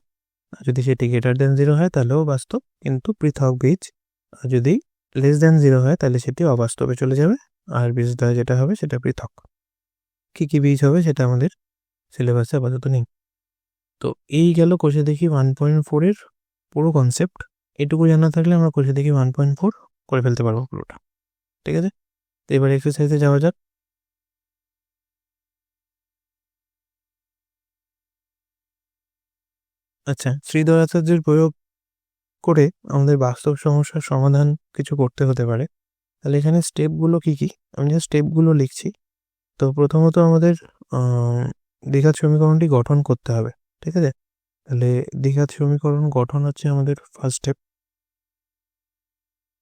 যদি সেটি গ্রেটার দেন 0 হয় তাহলেও বাস্তব কিন্তু পৃথক বীজ, আর যদি লেস দেন 0 হয় তাহলে সেটি অবাস্তবে চলে যাবে, আর বীজদ্বয় যেটা হবে সেটা পৃথক। কী কী বীজ হবে সেটা আমাদের সিলেবাসে আপাতত নেই। তো এই গেল কোষে দেখি 1.4 এর পুরো কনসেপ্ট। এটুকু জানা থাকলে আমরা কোষে দেখি 1.4 করে ফেলতে পারবো পুরোটা। ঠিক আছে, তো এবার এক্সারসাইজে যাওয়া যাক। আচ্ছা, শ্রীধর আচার্যের প্রয়োগ করে আমাদের বাস্তব সমস্যার সমাধান কিছু করতে হতে পারে। তাহলে এখানে স্টেপগুলো কি কি, আমি যে স্টেপগুলো লিখছি। তো প্রথমত আমাদের দ্বিঘাত সমীকরণটি গঠন করতে হবে। ঠিক আছে, তাহলে দ্বিঘাত সমীকরণ গঠন হচ্ছে আমাদের ফার্স্ট স্টেপ।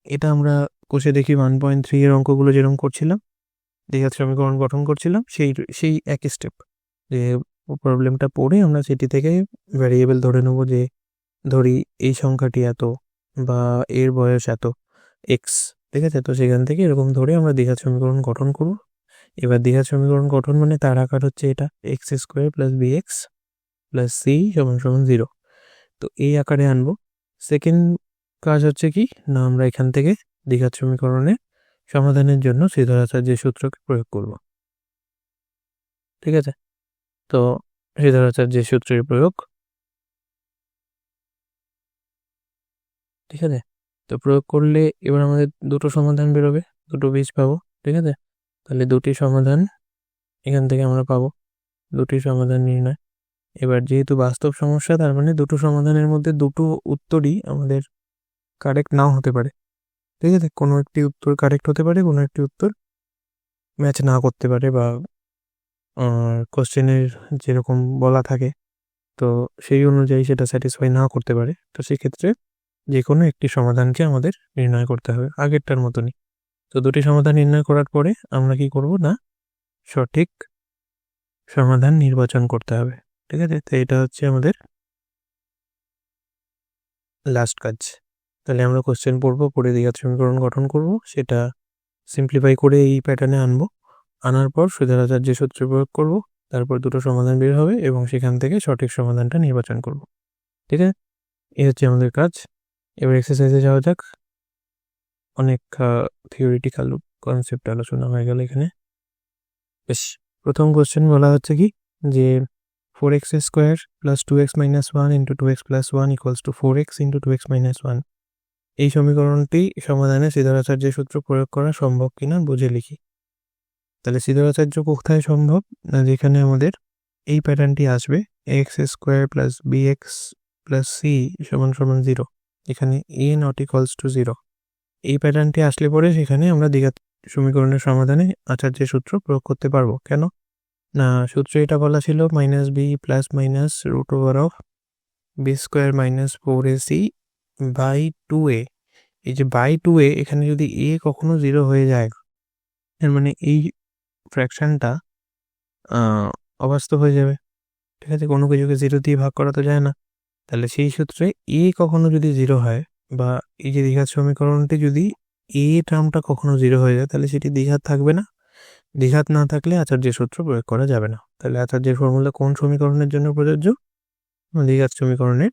এটা আমরা কোষে দেখি 1.3 এর অঙ্কগুলো যেরকম করছিলাম, দ্বিঘাত সমীকরণ গঠন করছিলাম, সেই একই স্টেপ। যে প্রবলেমটা পড়ে আমরা সেটি থেকে ভ্যারিয়েবল ধরে নেব, যে ধরি এই সংখ্যাটি এত বা এর বয়স এত এক্স। ঠিক আছে, তো সেখান থেকে এরকম ধরে আমরা দ্বিঘাত সমীকরণ গঠন করব। এবার দ্বিঘাত সমীকরণ গঠন মানে তার আকার হচ্ছে এটা, x square plus B x plus C সমান সমান 0। তো এই আকারে আনবো। সেকেন্ড কাজ হচ্ছে কি না, আমরা এখান থেকে দ্বিঘাত সমীকরণের সমাধানের জন্য শ্রীধর আচার্যের সূত্রকে প্রয়োগ করব। ঠিক আছে, তো শ্রীধর আচার্যের সূত্রের প্রয়োগ। ঠিক আছে, তো প্রয়োগ করলে এবার আমাদের দুটো সমাধান বেরোবে, দুটো বীজ পাবো। ঠিক আছে, তাহলে দুটি সমাধান এখান থেকে আমরা পাবো, দুটি সমাধান নির্ণয়। এবার যেহেতু বাস্তব সমস্যা, তার মানে দুটো সমাধানের মধ্যে দুটো উত্তরই আমাদের কারেক্ট নাও হতে পারে, ঠিক আছে? কোনো একটি উত্তর কারেক্ট হতে পারে, কোনো একটি উত্তর ম্যাচ না করতে পারে, বা কোশ্চেনের যেরকম বলা থাকে তো সেই অনুযায়ী সেটা স্যাটিসফাই না করতে পারে। তো সেক্ষেত্রে যে কোনো একটি সমাধানকে আমাদের নির্ণয় করতে হবে আগেরটার মতনই। তো দুটি সমাধান নির্ণয় করার পরে আমরা কি করব না, সঠিক সমাধান নির্বাচন করতে হবে, ঠিক আছে? তো এটা হচ্ছে আমাদের লাস্ট কাজ। তাহলে আমরা কোশ্চেন পড়বো, পড়ে দ্বিঘাত সমীকরণ গঠন করব, সেটা সিম্পলিফাই করে এই প্যাটার্নে আনবো, আনার পর সুধরাচার্যের সূত্র প্রয়োগ করব, তারপর দুটো সমাধান বের হবে এবং সেখান থেকে সঠিক সমাধানটা নির্বাচন করব, ঠিক আছে? এই হচ্ছে আমাদের কাজ। এবার এক্সারসাইজে যাওয়া যাক। অনেক থিওরিটিক্যাল কনসেপ্ট আলোচনা হয়ে গেল এখানে। বেশ, প্রথম কোশ্চেন বলা হচ্ছে কি যে 4x square plus 2x minus 1 into 2x plus 1 equals to 4x into 2x minus 1। এই সমীকরণটি সমাধানে সিদ্ধারাচার্যের সূত্র প্রয়োগ করা সম্ভব কিনা বুঝে লিখি। তাহলে সিদ্ধারাচার্য কোথায় সম্ভব, না যেখানে আমাদের এই প্যাটার্নটি আসবে x square plus B x plus C সমান সমান 0, এখানে এ নট ইকুয়ালস টু 0। এই প্যাটার্নটি আসলে পরে সেখানে আমরা দ্বিঘাত সমীকরণের সমাধানে আচার্যের সূত্র প্রয়োগ করতে পারবো। কেন না, সূত্রে এটা বলা ছিল minus B plus minus root over of B square minus 4ac by 2a। এই যে বাই 2a, এখানে যদি এ কখনো 0 হয়ে যায়, এর মানে এই ফ্র্যাকশনটা অবাস্তব হয়ে যাবে, ঠিক আছে? কোনো কিছুকে 0 দিয়ে ভাগ করা তো যায় না। তাহলে সেই সূত্রে এ কখনো যদি 0 হয়, বা এই যে দ্বিঘাত সমীকরণটি যদি এ টার্মটা কখনো 0 হয়ে যায়, তাহলে সেটি দ্বিঘাত থাকবে না। দ্বিঘাত না থাকলে আচার্যের সূত্র প্রয়োগ করা যাবে না। তাহলে আচার্যের ফর্মুলা কোন সমীকরণের জন্য প্রযোজ্য? দ্বিঘাত সমীকরণের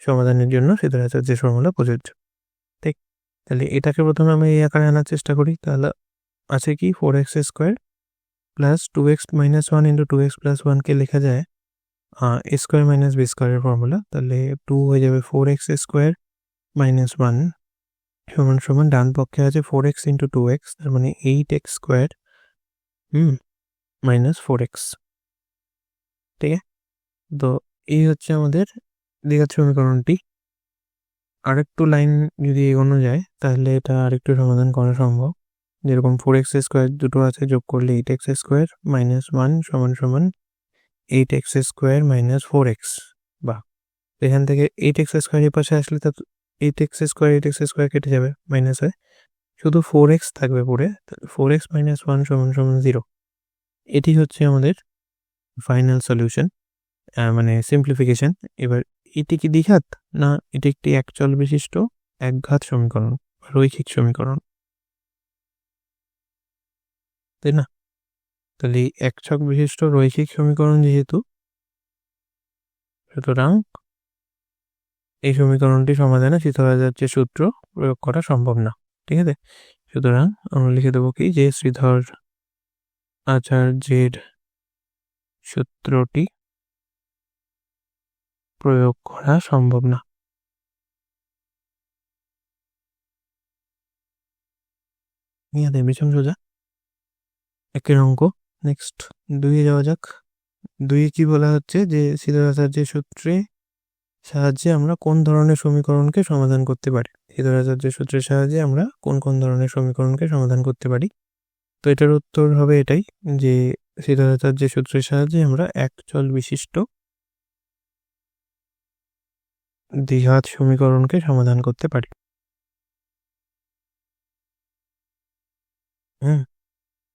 সমাধানের জন্য সেটার আচার্যের ফর্মুলা প্রযোজ্য, ঠিক? তাহলে এটাকে প্রথমে আমি এই আকারে আনার চেষ্টা করি। তাহলে আছে কি 4x square plus 2x minus 1 into 2x plus 1কে লেখা যায় এ স্কোয়ার মাইনাস বি স্কোয়ারের ফর্মুলা। তাহলে 2 হয়ে যাবে 4x স্কোয়ার মাইনাস 1 সমান সমান ডান পক্ষে আছে 4x ইন্টু 2x, তার মানে 8x স্কোয়ার মাইনাস 4x, ঠিক আছে? তো এই হচ্ছে আমাদের দ্বিঘাত সমীকরণটি। আরেকটু লাইন যদি এগোনো যায় তাহলে এটা আরেকটু সমাধান করা সম্ভব। যেরকম 4x স্কোয়ার দুটো আছে, যোগ করলে 8x স্কোয়ার মাইনাস 1 সমান সমান 8x স্কোয়ার মাইনাস 4x। বা এখান থেকে 8x স্কোয়ার এর পাশে আসলে তা 8x স্কোয়ার কেটে যাবে, মাইনাস হয়, শুধু 4x থাকবে পড়ে। 4x মাইনাস 1 সমান সমান 0। এটি হচ্ছে আমাদের ফাইনাল সলিউশন, মানে সিম্পলিফিকেশন। এবার এটি কি দ্বিঘাত, না এটি একটি একচল বিশিষ্ট একঘাত সমীকরণ, রৈখিক সমীকরণ, তাই না? তাহলে এক ছক বিশিষ্ট রৈখিক সমীকরণ যেহেতু, সুতরাং এই সমীকরণটি সমাধানে শ্রীধরাচার্যের সূত্র প্রয়োগ করা সম্ভব না, ঠিক আছে? সুতরাং আমরা লিখে দেবো কি যে শ্রীধর আচার্যের সূত্রটি প্রয়োগ করা সম্ভব না। নিয়ে বিষম সোজা একের অঙ্ক। নেক্সট 2-এ যাওয়া যাক। 2-এ কি বলা হচ্ছে যে শ্রীধরাচার্যের সূত্রে সাহায্যে আমরা কোন ধরনের সমীকরণকে সমাধান করতে পারি। শ্রীধরাচার্যের সূত্রের সাহায্যে আমরা কোন কোন ধরনের সমীকরণকে সমাধান করতে পারি। তো এটার উত্তর হবে এটাই যে শ্রীধরাচার্যের সূত্রের সাহায্যে আমরা একচল বিশিষ্ট দ্বিঘাত সমীকরণকে সমাধান করতে পারি।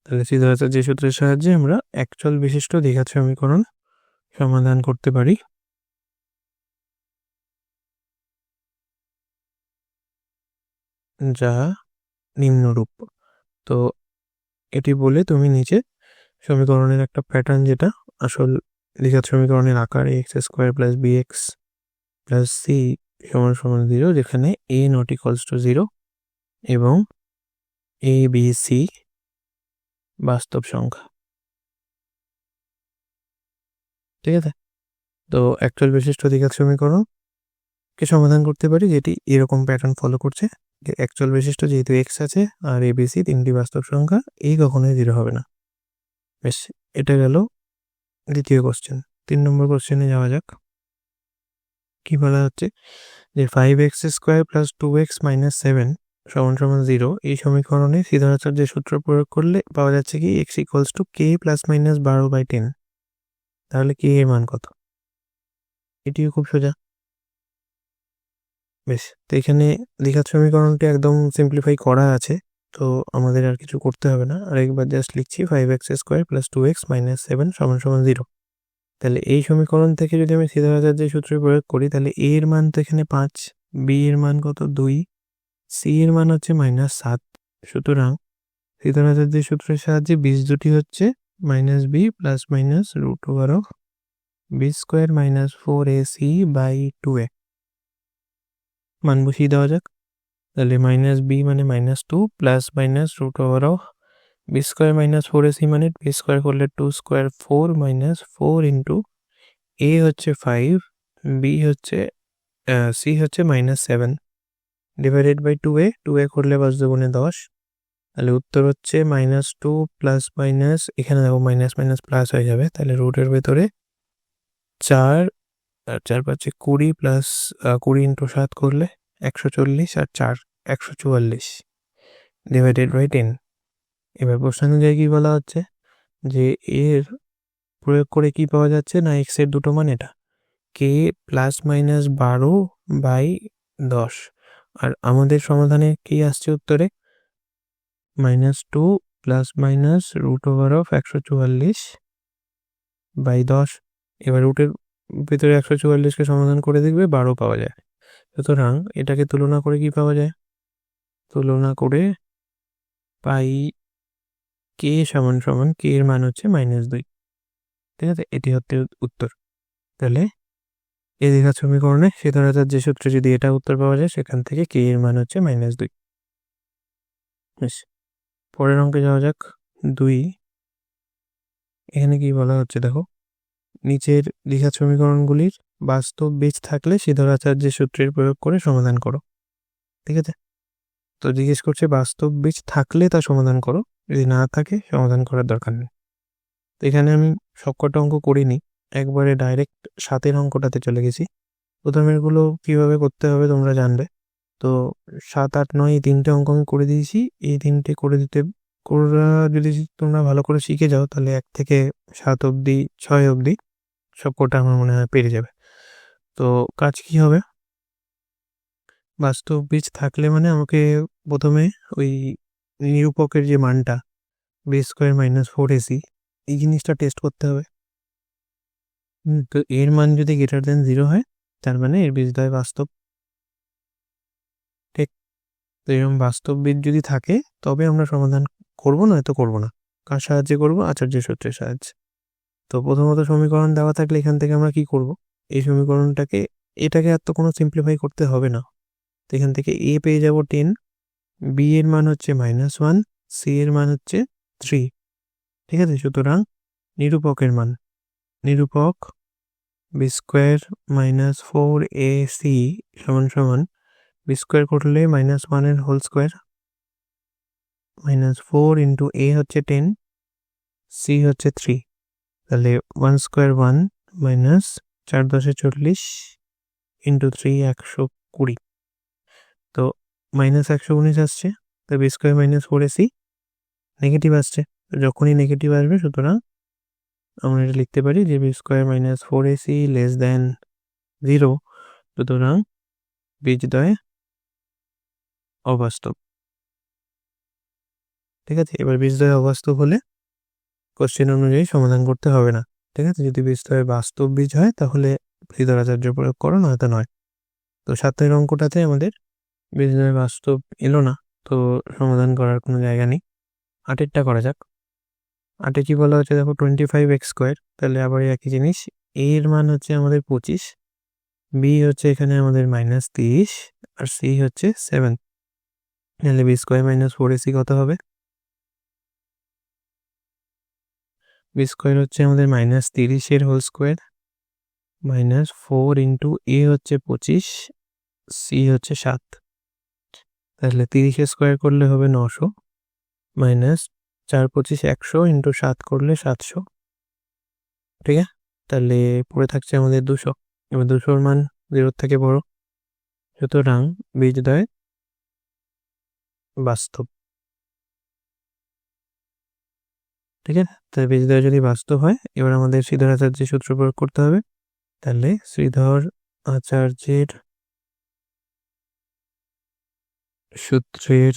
তাহলে শ্রীধরাচার্যের সূত্রের সাহায্যে আমরা একচল বিশিষ্ট দ্বিঘাত সমীকরণ সমাধান করতে পারি, যা নিম্নরূপ। তো এটি বলে তুমি নিচে সমীকরণের একটা প্যাটার্ন, যেটা আসল দ্বিঘাত সমীকরণের আকার x square plus B x plus C সমান সমান 0, যেখানে এ নট ইকুয়ালস টু 0 এবং এ বি সি বাস্তব সংখ্যা, ঠিক আছে? তো একচল বিশিষ্ট দ্বিঘাত সমীকরণকে সমাধান করতে পারি যেটি এরকম প্যাটার্ন ফলো করছে। একচল বিশিষ্ট যেহেতু এক্স আছে আর এ বি সি তিনটি বাস্তব সংখ্যা, এই কখনোই 0 হবে না। বেশ, এটা গেল দ্বিতীয় কোশ্চেন। 3 নম্বর কোশ্চেনে যাওয়া যাক। কি বলা হচ্ছে যে 5x² প্লাস 2x মাইনাস 7 সমান সমান 0 এই সমীকরণে সিদ্ধারাচার্যের সূত্র প্রয়োগ করলে পাওয়া যাচ্ছে কি x equals to k plus minus 12/10। তাহলে k এর মান কত? এটিও খুব সোজা। বেশ, তো এখানে দ্বিঘাত সমীকরণটি একদম সিম্পলিফাই করা আছে, তো আমাদের আর কিছু করতে হবে না। আরেকবার জাস্ট লিখছি 5x² প্লাস 2x মাইনাস 7 সমান সমান 0। তাহলে এই সমীকরণ থেকে যদি আমি সিদ্ধারাচার্যের সূত্র প্রয়োগ করি তাহলে a এর মান তো এখানে 5, b এর মান কত 2, c এর মান হচ্ছে -7। সুতরাং সিদ্ধারাচার্যের সূত্রের সাহায্যে বীজ দুটি হচ্ছে -b প্লাস মাইনাস √ওভার b² minus 4ac by 2a। মান বসিয়ে দেওয়া যাক। তাহলে -b মানে -2 প্লাস মাইনাস √ওভার b² মাইনাস 4ac মানে b² করলে 2² 4 মাইনাস 4 ইন্টু a হচ্ছে 5, b হচ্ছে c হচ্ছে -7 ডিভাইডেড বাই 2a করলে 5 দুগুণে 10। তাহলে উত্তর হচ্ছে -2 প্লাস মাইনাস, এখানে দেখো মাইনাস মাইনাস প্লাস হয়ে যাবে, তাহলে রুটের ভেতরে 4 আর 4 5 20 প্লাস 20 ইন্টু 7 করলে 140 আর 4 144 ডিভাইডেড বাই 10। এবার প্রশ্ন অনুযায়ী কি বলা হচ্ছে যে এর প্রয়োগ করে কি পাওয়া যাচ্ছে না x এর দুটো মান এটা k প্লাস মাইনাস 12/10, আর আমাদের সমাধানে কি আসছে উত্তরে -2 প্লাস মাইনাস √144/10। এবার রুটের ভিতরে 144কে সমাধান করে দেখবে 12 পাওয়া যায়। সুতরাং এটাকে তুলনা করে কি পাওয়া যায়? তুলনা করে পাই k সমান সমান k এর মান হচ্ছে -2। ঠিক আছে, এটি হচ্ছে উত্তর। তাহলে এই দ্বিঘাত সমীকরণে সিদ্ধারাচার্য যে সূত্রে যদি এটা উত্তর পাওয়া যায় সেখান থেকে k এর মান হচ্ছে -2। বেশ, পরের অঙ্কে যাওয়া যাক। 2 এখানে কি বলা হচ্ছে দেখো, নিচের দ্বিঘাত সমীকরণগুলির বাস্তব বীজ থাকলে সিদ্ধারাচার্যের সূত্রের প্রয়োগ করে সমাধান করো। ঠিক আছে, তো জিজ্ঞেস করছে বাস্তব বীজ থাকলে তা সমাধান করো, যদি না থাকে সমাধান করার দরকার নেই। তো এখানে আমি সবকটা অঙ্ক করিনি, একবারে ডাইরেক্ট 7 অঙ্কটাতে চলে গেছি। প্রথমেরগুলো কিভাবে করতে হবে তোমরা জানবে। তো 7 8 9 এই 3টে অঙ্ক আমি করে দিয়েছি। এই 3টে করে দিতে যদি তোমরা ভালো করে শিখে যাও তাহলে 1 থেকে 7 অবধি 6 অবধি সবকটা আমার মনে হয় পেরে যাবে। তো কাজ কি হবে, বাস্তব বীজ থাকলে মানে আমাকে প্রথমে ওই নিরূপকের যে মানটা b² মাইনাস 4ac এই জিনিসটা টেস্ট করতে হবে। তো এর মান যদি গ্রেটার দেন 0 হয় তার মানে এর বীজদ্বয় বাস্তব। ঠিক, তো এরকম বাস্তব বীজ যদি থাকে তবে আমরা সমাধান করবো, নয়তো করবো না। কার সাহায্যে করবো? আচার্যের সূত্রের সাহায্যে। তো প্রথমত সমীকরণ দেওয়া থাকলে এখান থেকে আমরা কি করব, এই সমীকরণটাকে এটাকে আর তো কোনো সিম্পলিফাই করতে হবে না। তো এখান থেকে a পেয়ে যাব 10, b এর মান হচ্ছে -1, c এর মান হচ্ছে 3। ঠিক আছে, সুতরাং নিরূপকের মান, নিরূপক b² মাইনাস 4ac সমান সমান b² করলে -1 এর হোল স্কোয়ার -4 ইন্টু a হচ্ছে 10, c হচ্ছে 3। তাহলে 1² 1 মাইনাস 4 10 40 ইন্টু 3 120। তো -119 আসছে, তো b² মাইনাস 4ac নেগেটিভ আসছে। তো যখনই নেগেটিভ আসবে সুতরাং আমরা এটা লিখতে পারি যে b² minus 4ac less than 0, সুতরাং বীজদ্বয় অবাস্তব। ঠিক আছে, এবার বীজদ্বয় অবাস্তব হলে কোশ্চেন অনুযায়ী সমাধান করতে হবে না। ঠিক আছে, যদি বীজদ্বয় বাস্তব বীজ হয় তাহলে সিদ্ধারাচার্য প্রয়োগ করো, নয়তো নয়। তো 7 অঙ্কটাতে আমাদের বীজদ্বয় বাস্তব এলো না, তো সমাধান করার কোনো জায়গা নেই। 8টা করা যাক। 8 কি বলা হচ্ছে দেখো 25x², তাহলে আবার একই জিনিস, a এর মান হচ্ছে আমাদের 25, b হচ্ছে এখানে আমাদের -30 আর c হচ্ছে 7। তাহলে b² মাইনাস 4ac কত হবে? b² হচ্ছে আমাদের -30 এর হোল স্কোয়ার -4 ইন্টু a হচ্ছে 25, c হচ্ছে 7। তাহলে 30 স্কোয়ার করলে হবে 900 মাইনাস 4 25 100 ইন্টু 7 করলে 700। ঠিক আছে, তাহলে পড়ে থাকছে আমাদের 200। এবার 200 মান 0 থেকে বড়, সুতরাং বীজদ্বয় বাস্তব। ঠিক আছে, তাই বীজদ্বয় যদি বাস্তব হয়, এবার আমাদের শ্রীধর আচার্যের সূত্র প্রয়োগ করতে হবে। তাহলে শ্রীধর আচার্যের সূত্রের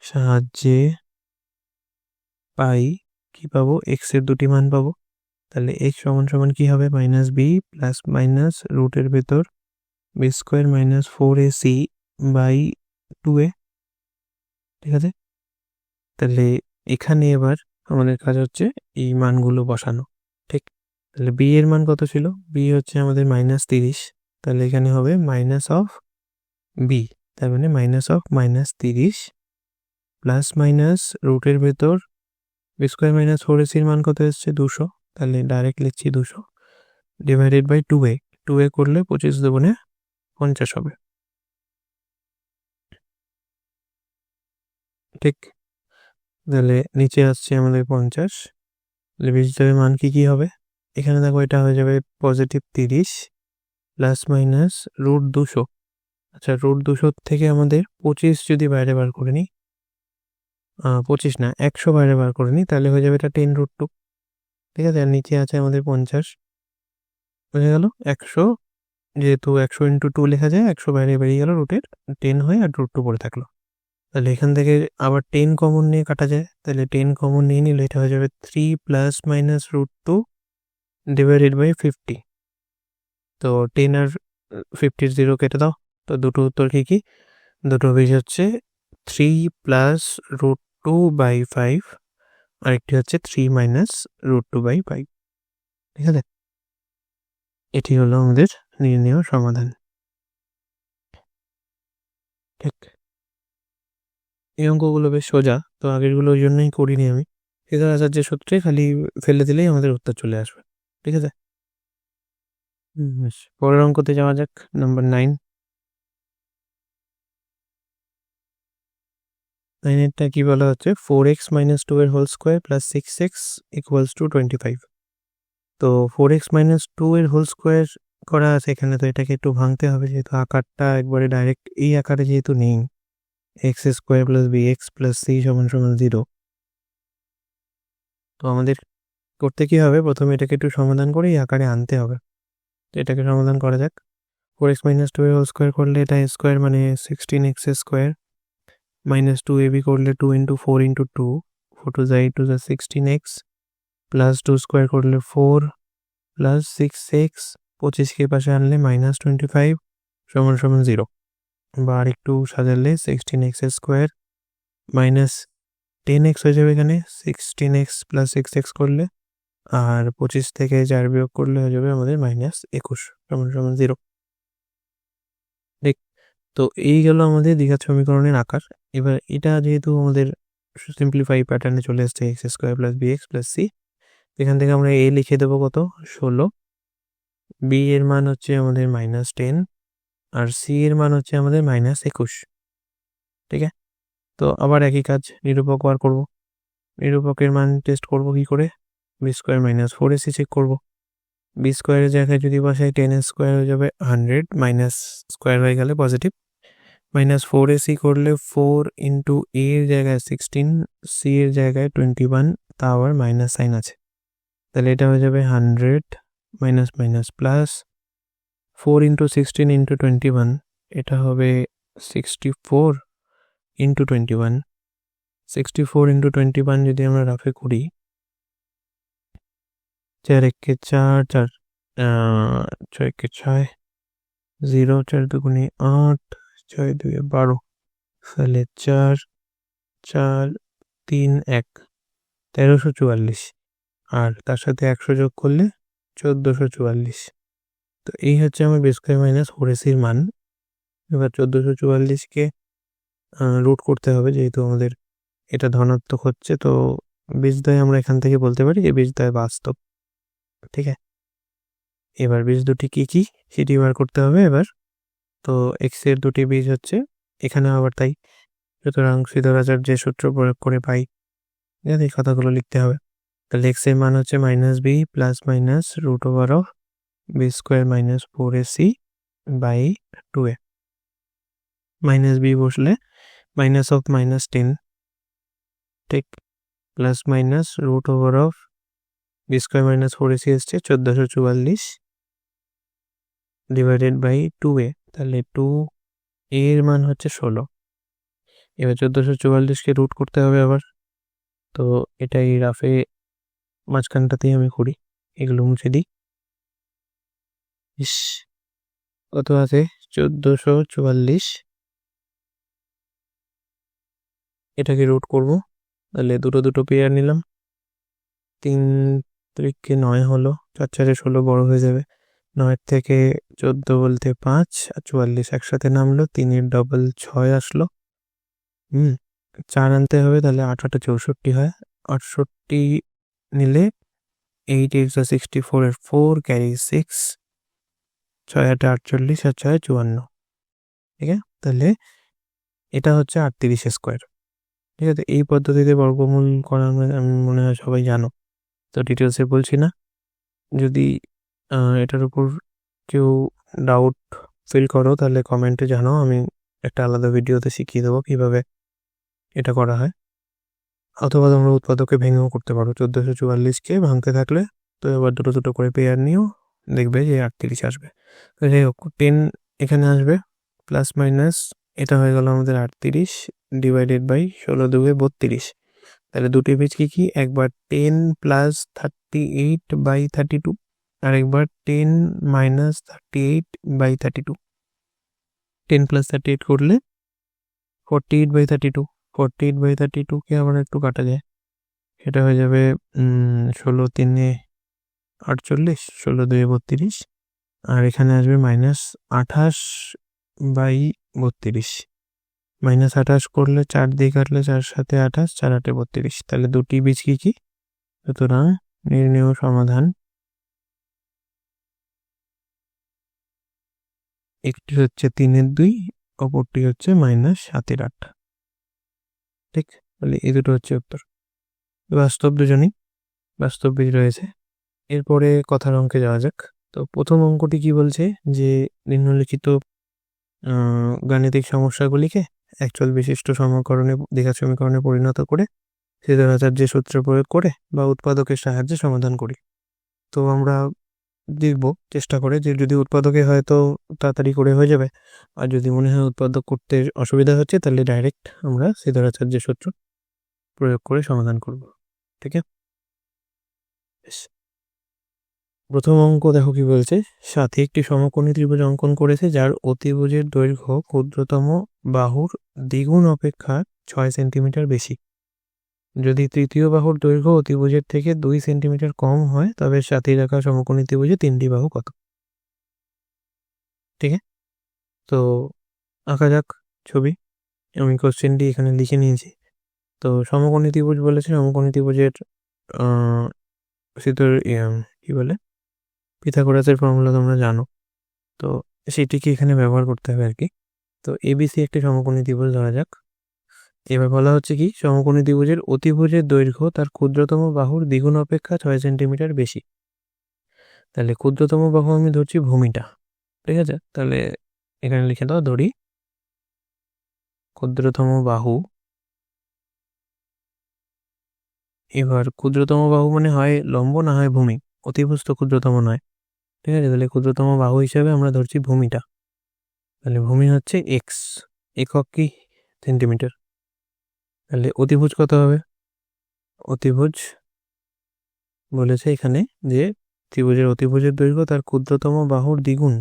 সাহায্যে পাই কি পাবো, এক্স এর দুটি মান পাবো। তাহলে এক্স সমান সমান কি হবে, মাইনাস বি প্লাস মাইনাস রুটের ভেতর B square minus 4ac by 2a। ঠিক আছে, তাহলে এখানে এবার আমাদের কাজ হচ্ছে এই মানগুলো বসানো। ঠিক, তাহলে বি এর মান কত ছিল, বি হচ্ছে আমাদের -30, তাহলে এখানে হবে মাইনাস অফ বি, তার মানে মাইনাস অফ -30 প্লাস মাইনাস রুটের ভেতর বি স্কোয়ার মাইনাস 4ac এর মান কত এসছে 200, তাহলে ডাইরেক্ট লিখছি 200 ডিভাইডেড বাই 2a, 2a করলে 25 দুগুণে 50 হবে। ঠিক, তাহলে নিচে আসছে আমাদের 50, বীজদ্বয়ের মান কি হবে, এখানে দেখো এটা হয়ে যাবে +30 প্লাস মাইনাস √200। আচ্ছা, √200 থেকে আমাদের 25 যদি বাইরে বার করে নিই, 25 না 100 বাইরে বার করে নিই, তাহলে হয়ে যাবে এটা 10√2। ঠিক আছে, আর নিচে আছে আমাদের 50, হয়ে গেল 100, যেহেতু 100 × 2 লেখা যায়, 100 বাইরে বেরিয়ে গেল, রুটের 10 হয়ে আর √2 পড়ে থাকলো। তাহলে এখান থেকে আবার 10 কমন নিয়ে কাটা যায়, তাহলে 10 কমন নিয়ে নিলে এটা হয়ে যাবে 3 প্লাস মাইনাস √2 ডিভাইডেড বাই 50। তো 10 আর 50 0 কেটে দাও, তো দুটো উত্তর কি, দুটো বীজ হচ্ছে 3 প্লাস √2 বাই 5, আরেকটি হচ্ছে 3 মাইনাস √2 বাই 5। ঠিক আছে, এটি হলো আমাদের নির্ণেয় সমাধান। ঠিক, এই অঙ্কগুলো বেশ সোজা, তো আগেরগুলো ওই জন্যই করিনি আমি। শ্রীধর আচার্যের সূত্রে খালি ফেলে দিলেই আমাদের উত্তর চলে আসবে। ঠিক আছে, পরের অঙ্কতে যাওয়া যাক, নাম্বার 9। 9-এরটা কি বলা হচ্ছে, 4x - 2 এর হোল স্কোয়ার প্লাস 6x = 25। তো 4x - 2 এর হোল স্কোয়ার করা আছে এখানে, তো এটাকে একটু ভাঙতে হবে, যেহেতু আকারটা একবারে ডাইরেক্ট এই আকারে যেহেতু নেই, x² + bx + c = 0। তো আমাদের করতে কি হবে, প্রথমে এটাকে একটু সমাধান করে এই আকারে আনতে হবে। তো এটাকে সমাধান করা যাক। 4x - 2 এর হোল স্কোয়ার করলে এটা স্কোয়ার মানে 16x² মাইনাস 2ab করলে 2 × 4 × 2, 4 2 যায় 2 যা 16x প্লাস 2 স্কোয়ার করলে 4 প্লাস 6x, 25কে পাশে আনলে -25 = 0। বা আর একটু সাজালে 16x² মাইনাস 10x হয়ে যাবে এখানে, 16x প্লাস 6x করলে, আর 25 থেকে 4 বিয়োগ করলে হয়ে যাবে আমাদের -21 = 0। ঠিক, তো এই গেল আমাদের দ্বিঘাত সমীকরণের আকার। এবার এটা যেহেতু আমাদের সিম্পলিফাই প্যাটার্নে চলে এসছে, x² + bx + c, এখান থেকে আমরা a লিখে দেবো কত, 16, b এর মান হচ্ছে আমাদের -10, আর c এর মান হচ্ছে আমাদের -21। ঠিক আছে, তো আবার একই কাজ, নিরূপক বার করব। নিরূপকের মান টেস্ট করব কি করে, b² - 4ac চেক করব। b স্কোয়ারের জায়গায় যদি বসাই 10² হয়ে যাবে 100, মাইনাস স্কোয়ার হয়ে গেলে পজিটিভ, -4ac করলে 4 × a এর জায়গায় 16, c এর জায়গায় 21, তা আবার মাইনাস সাইন আছে, তাহলে এটা হয়ে যাবে 100 মাইনাস মাইনাস প্লাস 4 × 16 × 21, এটা হবে 64 × 21। 64 × 21 যদি আমরা রাফে করি, 4 × 1 = 4, 4 6 × 1 = 6, 0 4 2 × 8, 6 2 12, তাহলে 4 4 3 1 1344, আর তার সাথে 100 যোগ করলে 1444। তো এই হচ্ছে আমার b² - 4ac এর মান। এবার 1444কে রুট করতে হবে, যেহেতু আমাদের এটা ধনাত্মক হচ্ছে, তো বীজদ্বয় আমরা এখান থেকে বলতে পারি যে বীজদ্বয় বাস্তব। ঠিক আছে, এবার বীজ দুটি কি সেটি বার করতে হবে এবার। তো x এর দুটি বীজ হচ্ছে, এখানে আবার তাই, সুতরাং শ্রীধর আচার্যের সূত্র প্রয়োগ করে পাই, এই কথাগুলো লিখতে হবে। তাহলে x এর মান হচ্ছে -b plus minus √b² - 4ac by 2a। Minus B বসলে মাইনাস অফ -10, ঠিক, plus minus root over of B square -4ac এসছে 1444 ডিভাইডেড বাই 2a, তাহলে 2a এর মান হচ্ছে 16। এবার 1444কে রুট করতে হবে আবার, তো এটাই রাফে মাঝখানটাতেই আমি করি, এগুলো মুছে দিই। কত আছে 1444, এটাকে রুট করব, তাহলে দুটো পেয়ার নিলাম, 3 3 9 হলো, 4 4 16 বড় হয়ে যাবে, 9 থেকে 14 বলতে 5 আর 44 একসাথে নামলো, 3 এর ডবল 6 আসলো, 4 আনতে হবে, তাহলে 8 8 64 হয়, 68 নিলে 8 8 64 এর 4 ক্যারি 6, 6 8 48 আর 6 54, ঠিক আছে, তাহলে এটা হচ্ছে 38 স্কোয়ার। ঠিক আছে, এই পদ্ধতিতে বর্গমূল করা আমি মনে হয় সবাই জানো, তো ডিটেলসে বলছি না। যদি এটার উপর কেউ ডাউট ফিল করো তাহলে কমেন্টে জানাও, আমি একটা আলাদা ভিডিওতে শিখিয়ে দেবো কিভাবে এটা করা হয়, অথবা তোমরা উৎপাদকে ভেঙেও করতে পারো। 1444কে ভাঙতে থাকলে তো এবার দুটো করে পেয়ার নিও, দেখবে যে 38 আসবে। তো যাই হোক, 10 এখানে আসবে, প্লাস মাইনাস এটা হয়ে গেল আমাদের 38 ডিভাইডেড বাই 16 2 32, তাহলে দুটি বীজ কি, একবার 10 প্লাস 38 বাই 32, আর একবার 10 মাইনাস 38 বাই 32। 10 প্লাস 38 করলে 48 বাই 32, 48 বাই 32কে আবার একটু কাটা যায়, সেটা হয়ে যাবে 16 3 48, 16 2 32, আর এখানে আসবে -28 বাই 32, -28 করলে 4 দিয়ে কাটলে 4 7 28, 4 8 32, তাহলে দুটি বীজ কি, সুতরাং নির্ণেয় সমাধান, একটি হচ্ছে 3 এর 2, অপরটি হচ্ছে -7 এর 8, ঠিক, তাহলে এই দুটো হচ্ছে উত্তর। বাস্তব দুজনই বাস্তব বীজ রয়েছে। এরপরে কথার অঙ্কে যাওয়া যাক। তো প্রথম অঙ্কটি কি বলছে যে নিম্নলিখিত গাণিতিক সমস্যাগুলিকে অ্যাকচুয়াল বিশিষ্ট সমীকরণে দ্বিঘাত সমীকরণে পরিণত করে শ্রীধরাচার্যের সূত্র প্রয়োগ করে বা উৎপাদকের সাহায্যে সমাধান করি। তো আমরা দেখব চেষ্টা করে যে যদি উৎপাদকে হয় তো তাড়াতাড়ি করে হয়ে যাবে, আর যদি মনে হয় উৎপাদক করতে অসুবিধা হচ্ছে তাহলে ডাইরেক্ট আমরা শ্রীধরাচার্যের সূত্র প্রয়োগ করে সমাধান করব। ঠিক আছে, প্রথম অঙ্ক দেখো কি বলছে, সাথে একটি সমকোণী ত্রিভুজ অঙ্কন করেছে যার অতিভুজের দৈর্ঘ্য ক্ষুদ্রতম বাহুর দ্বিগুণ অপেক্ষা 6 সেন্টিমিটার বেশি। যদি তৃতীয় বাহুর দৈর্ঘ্য অতিভুজের থেকে 2 সেন্টিমিটার কম হয় তবে সাথে রাখা সমকোণী ত্রিভুজে 3টি বাহু কত? ঠিক আছে, তো আঁকা যাক ছবি। আমি কোশ্চেনটি এখানে লিখে নিয়েছি। তো সমকোণী ত্রিভুজ বলেছে, সমকোণী ত্রিভুজের কি বলে পিথাগোরাসের ফর্মুলা তোমরা জানো, তো সেটিকে এখানে ব্যবহার করতে হবে আর কি। তো এবিসি একটি সমকোণী ত্রিভুজ ধরা যাক। এবার বলা হচ্ছে কি, সমকোণী ত্রিভুজের অতিভুজের দৈর্ঘ্য তার ক্ষুদ্রতম বাহুর দ্বিগুণ অপেক্ষা 6 সেন্টিমিটার বেশি। তাহলে ক্ষুদ্রতম বাহু আমি ধরছি ভূমিটা, ঠিক আছে, তাহলে এখানে লিখে দাও, ধরি ক্ষুদ্রতম বাহু। এবার ক্ষুদ্রতম বাহু মানে হয় লম্ব না হয় ভূমি, অতিভুজ তো ক্ষুদ্রতম নয়, ঠিক আছে, তাহলে ক্ষুদ্রতম বাহু হিসাবে আমরা ধরছি ভূমিটা। তাহলে ভূমি হচ্ছে এক্স, একক কি সেন্টিমিটার। তাহলে অতিভুজ কত হবে? অতিভুজ বলেছে এখানে যে ত্রিভুজের অতিভুজের দৈর্ঘ্য তার ক্ষুদ্রতম বাহুর দ্বিগুণ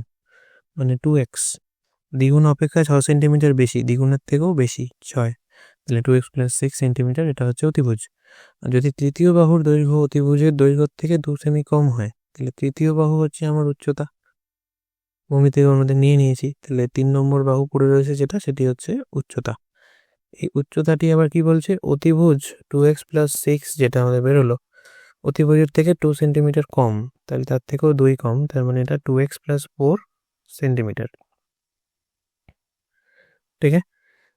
মানে 2x, দ্বিগুণ অপেক্ষা 6 সেন্টিমিটার বেশি, দ্বিগুণের থেকেও বেশি 6, তাহলে 2x + 6 সেন্টিমিটার, এটা হচ্ছে অতিভুজ। আর যদি তৃতীয় বাহুর দৈর্ঘ্য অতিভুজের দৈর্ঘ্য থেকে 2 সেমি কম হয় তাহলে তৃতীয় বাহু হচ্ছে আমার উচ্চতা, ভূমি থেকে আমাদের নিয়ে নিয়েছি, তাহলে 3 নম্বর বাহু পড়ে রয়েছে যেটা, সেটি হচ্ছে উচ্চতা। এই উচ্চতাটি আবার কি বলছে, অতিভুজ 2x + 6 যেটা আমাদের বেরোলো অতিভুজের থেকে 2 সেন্টিমিটার কম, তাহলে তার থেকেও 2 কম, তার মানে এটা 2x + 4 সেন্টিমিটার। ঠিক আছে,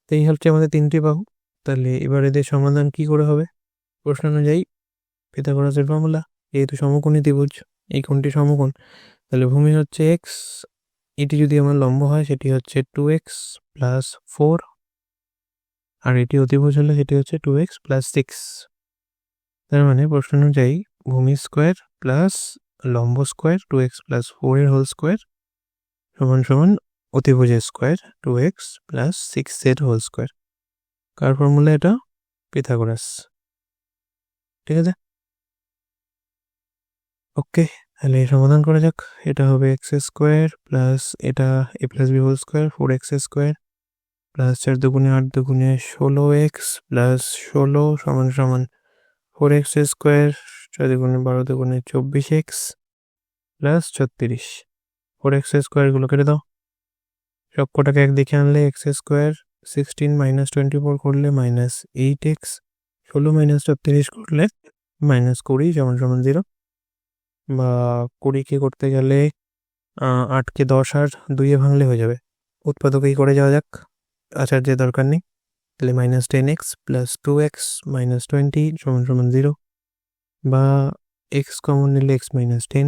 তো এই হচ্ছে আমাদের 3টি বাহু। তাহলে এবার এদের সমাধান কি করে হবে? প্রশ্ন অনুযায়ী পিথাগোরাসের ফর্মুলা, যেহেতু সমকোণী ত্রিভুজ, এই কোণটি সমকোণ, তাহলে ভূমি হচ্ছে এক্স, এটি যদি আমার লম্ব হয় সেটি হচ্ছে 2x প্লাস 4, আর এটি অতিভুজ হলে সেটি হচ্ছে 2x প্লাস 6। তার মানে প্রশ্ন অনুযায়ী ভূমি স্কোয়ার প্লাস লম্ব স্কোয়ার 2x প্লাস 4 এর হোল স্কোয়ার সমান সমান অতিভুজের স্কোয়ার 2x প্লাস 6 এর হোল স্কোয়ার। কার ফর্মুলা এটা? পিথাগোরাস। ঠিক আছে, ওকে, তাহলে সমাধান করা যাক। এটা হবে এক্স স্কোয়ার প্লাস এটা a plus b whole square 4x square plus 4 দুগুণে 8 দুগুণে 16x প্লাস 16 সমান সমান 4x স্কোয়ার 4 দুগুণে 12 দুগুণে 24x প্লাস 36। 4x স্কোয়ারগুলো কেটে দাও, সব কটাকে একদিকে আনলে এক্স স্কোয়ার 16 মাইনাস 24 করলে মাইনাস 8x, 16 মাইনাস 36 করলে মাইনাস 20 সমান সমান 0, বা 20কে করতে গেলে 8কে 10 আর 2 ভাঙলে হয়ে যাবে। উৎপাদকেই করে যাওয়া যাক, আচার্যের দরকার নেই। তাহলে minus 10x plus 2x minus 20 সমান সমান 0, বা x কমন নিলে x মাইনাস 10,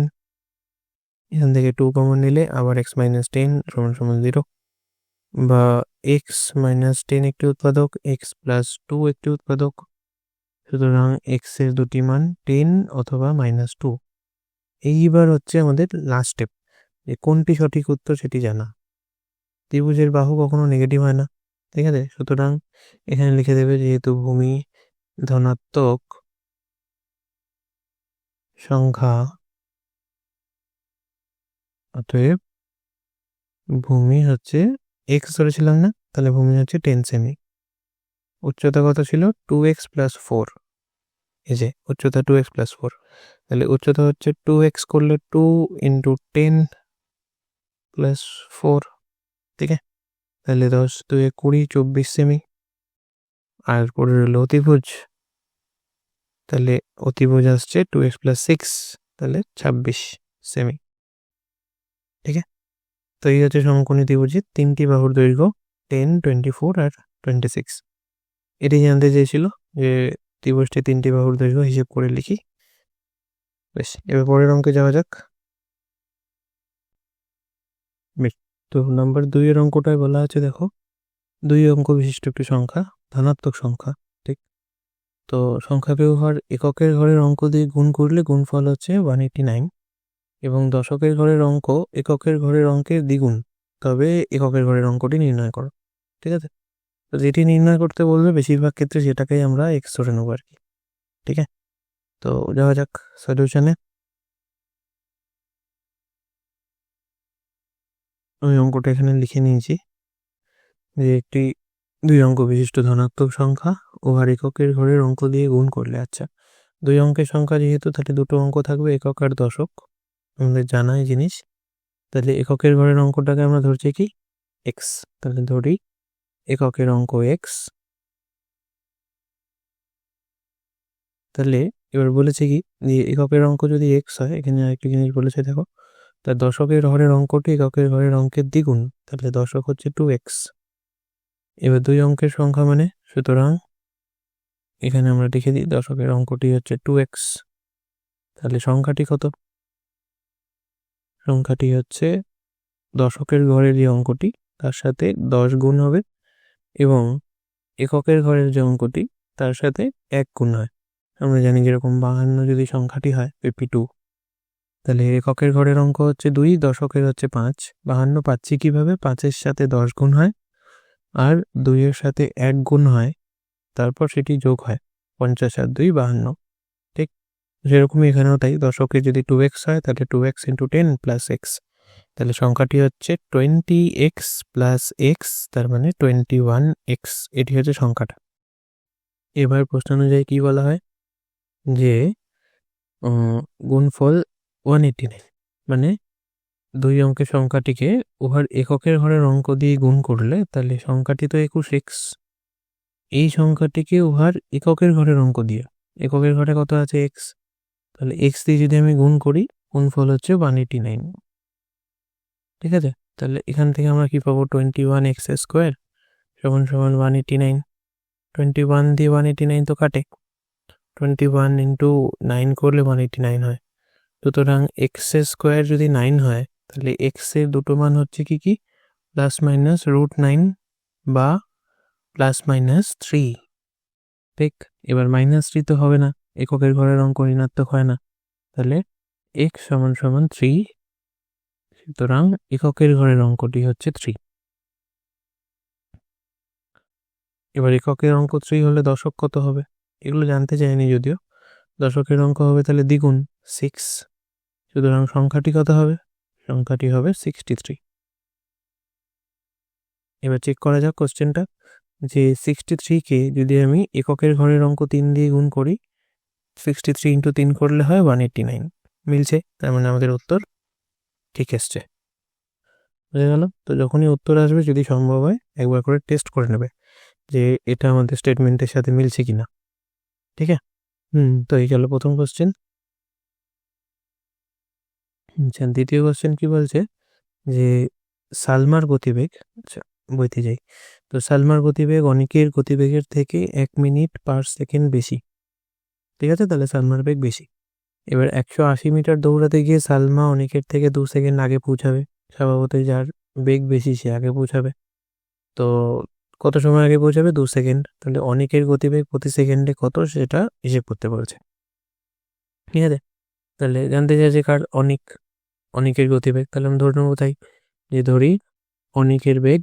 এখান থেকে 2 কমন নিলে আবার x মাইনাস 10 সমান সমান 0, বা x মাইনাস 10 একটি উৎপাদক, x প্লাস 2 একটি উৎপাদক, সুতরাং x এর দুটি মান 10 অথবা মাইনাস 2। এইবার হচ্ছে আমাদের লাস্ট স্টেপ, যে কোনটি সঠিক উত্তর সেটি জানা। ত্রিভুজের বাহু কখনো নেগেটিভ হয় না, ঠিক আছে, সুতরাং এখানে লিখে দেবে যেহেতু ভূমি ধনাত্মক সংখ্যা অতএব ভূমি হচ্ছে x ধরেছিলাম না, তাহলে ভূমি হচ্ছে 10 সেমি। উচ্চতা কত ছিল? 2x প্লাস 4, এই যে উচ্চতা 2x প্লাস 4, তাহলে উচ্চতা হচ্ছে 2x করলে 2 ইন্টু 10 প্লাস 4, ঠিক আছে, তাহলে 10 2 20 24 সেমি। আর পরে রইল অতিভুজ, তাহলে অতিভুজ আসছে 2x প্লাস 6, তাহলে 26 সেমি। ঠিক আছে, তো এই হচ্ছে সমকোণী ত্রিভুজের তিনটি বাহুর দৈর্ঘ্য 10, 24 আর 26। এটি জানতে চেয়েছিল যে ত্রিভুজটি তিনটি বাহুর দৈর্ঘ্য হিসেব করে লিখি। বেশ, এবার পরের অঙ্কে যাওয়া যাক। তো নাম্বার 2 এর অঙ্কটায় বলা আছে, দেখো 2 অঙ্ক বিশিষ্ট একটি সংখ্যা, ধনাত্মক সংখ্যা, ঠিক, তো সংখ্যা ব্যবহার এককের ঘরের অঙ্ক দিয়ে গুণ করলে গুণফল হচ্ছে 189, এবং দশকের ঘরের অঙ্ক এককের ঘরের অঙ্কের দ্বিগুণ, তবে এককের ঘরের অঙ্কটি নির্ণয় করো। ঠিক আছে, তো যেটি নির্ণয় করতে বলবে বেশিরভাগ ক্ষেত্রে সেটাকেই আমরা এক্স ধরে নেবো আর কি। ঠিক আছে, তো যাওয়া যাক সলিউশনে। ওই অঙ্কটা এখানে লিখে নিয়েছি যে একটি 2 অঙ্ক বিশিষ্ট ধনাত্মক সংখ্যা উহার এককের ঘরের অঙ্ক দিয়ে গুণ করলে, আচ্ছা 2 অঙ্কের সংখ্যা যেহেতু, তাহলে দুটো অঙ্ক থাকবে একক আর দশক, আমাদের জানাই জিনিস। তাহলে এককের ঘরের অঙ্কটাকে আমরা ধরছি কি এক্স, তাহলে ধরি এককের অঙ্ক এক্স। তাহলে এবার বলেছে কি যে এককের অঙ্ক যদি এক্স হয়, এখানে আরেকটি জিনিস বলেছে দেখো, তার দশকের ঘরের অঙ্কটি এককের ঘরের অঙ্কের দ্বিগুণ, তাহলে দশক হচ্ছে 2x। এবার 2 অঙ্কের সংখ্যা মানে, সুতরাং এখানে আমরা লিখে দিই দশকের অঙ্কটি হচ্ছে 2x। তাহলে সংখ্যাটি কত? সংখ্যাটি হচ্ছে দশকের ঘরের যে অঙ্কটি তার সাথে 10 গুণ হবে, এবং এককের ঘরের যে অঙ্কটি তার সাথে 1 গুণ হয়। আমরা জানি যেরকম 52 যদি সংখ্যাটি হয় 52, তাহলে এককের ঘরের অঙ্ক হচ্ছে 2, দশকের হচ্ছে 5। 52 পাচ্ছি কিভাবে? 5-এর সাথে 10 গুণ হয় আর 2-এর সাথে 1 গুণ হয়, তারপর সেটি যোগ হয়, 50 আর 2 52। ঠিক সেরকমই এখানেও তাই, দশকে যদি 2x হয় তাহলে 2x ইন্টু 10 প্লাস এক্স, তাহলে সংখ্যাটি হচ্ছে 20x প্লাস এক্স, তার মানে 21x, এটি হচ্ছে সংখ্যাটা। এবার প্রশ্ন অনুযায়ী কি বলা হয় যে গুণফল 189, মানে 2 অঙ্কের সংখ্যাটিকে উহার এককের ঘরের অঙ্ক দিয়ে গুণ করলে, তাহলে সংখ্যাটি তো 21x, এই সংখ্যাটিকে উহার এককের ঘরের অঙ্ক দিয়ে, এককের ঘরে কত আছে x, তাহলে x দিয়ে যদি আমি গুণ করি গুণফল হচ্ছে 189। ঠিক আছে, তাহলে এখান থেকে আমরা কি পাবো? 21x স্কোয়ার সমান সমান 189। 21 দিয়ে 189 তো কাটে, 21 ইন্টু 9 করলে 189 হয়, সুতরাং x স্কোয়ার যদি 9 হয় তাহলে এক্স এর দুটো মান হচ্ছে কি কি, প্লাস মাইনাস √9 বা প্লাস মাইনাস 3। ঠিক, এবার -3 তো হবে না, এককের ঘরের অঙ্ক ঋণাত্মক হয় না, তাহলে x সমান সমান 3, সুতরাং এককের ঘরের অঙ্কটি হচ্ছে 3। এবার এককের অঙ্ক 3 হলে দশক কত হবে, এগুলো জানতে চাইনি যদিও। দশকের অঙ্ক হবে তাহলে দ্বিগুণ 6, সুতরাং সংখ্যাটি কত হবে, সংখ্যাটি হবে 63। এবার চেক করা যাক কোশ্চেনটা, যে 63কে যদি আমি এককের ঘরের অঙ্ক 3 দিয়ে গুণ করি, 63 × 3 করলে হয় 189, মিলছে, তার মানে আমাদের উত্তর ঠিক এসছে। বুঝে গেল? তো যখনই উত্তর আসবে যদি সম্ভব হয় একবার করে টেস্ট করে নেবে যে এটা আমাদের স্টেটমেন্টের সাথে মিলছে কিনা। ঠিক আছে, তো এই গেল প্রথম কোশ্চেন। আচ্ছা, দ্বিতীয় কোশ্চেন কি বলছে, যে সালমার গতিবেগ, আচ্ছা বইতে যাই, তো সালমার গতিবেগ অনিকের গতিবেগের থেকে 1 মিনিট পার সেকেন্ড বেশি। ঠিক আছে, তাহলে সালমার বেগ বেশি। এবার 180 মিটার দৌড়াতে গিয়ে সালমা অনিকের থেকে 2 সেকেন্ড আগে পৌঁছাবে। স্বভাবতই যার বেগ বেশি সে আগে পৌঁছাবে। তো কত সময় আগে পৌঁছাবে, 2 সেকেন্ড। তাহলে অনিকের গতিবেগ প্রতি সেকেন্ডে কত সেটা হিসেব করতে বলছে। ঠিক আছে, তাহলে জানতে চাইছে কার, অনিকের গতিবেগ, তাহলে আমি ধরে নেবো তাই, যে ধরি অনিকের বেগ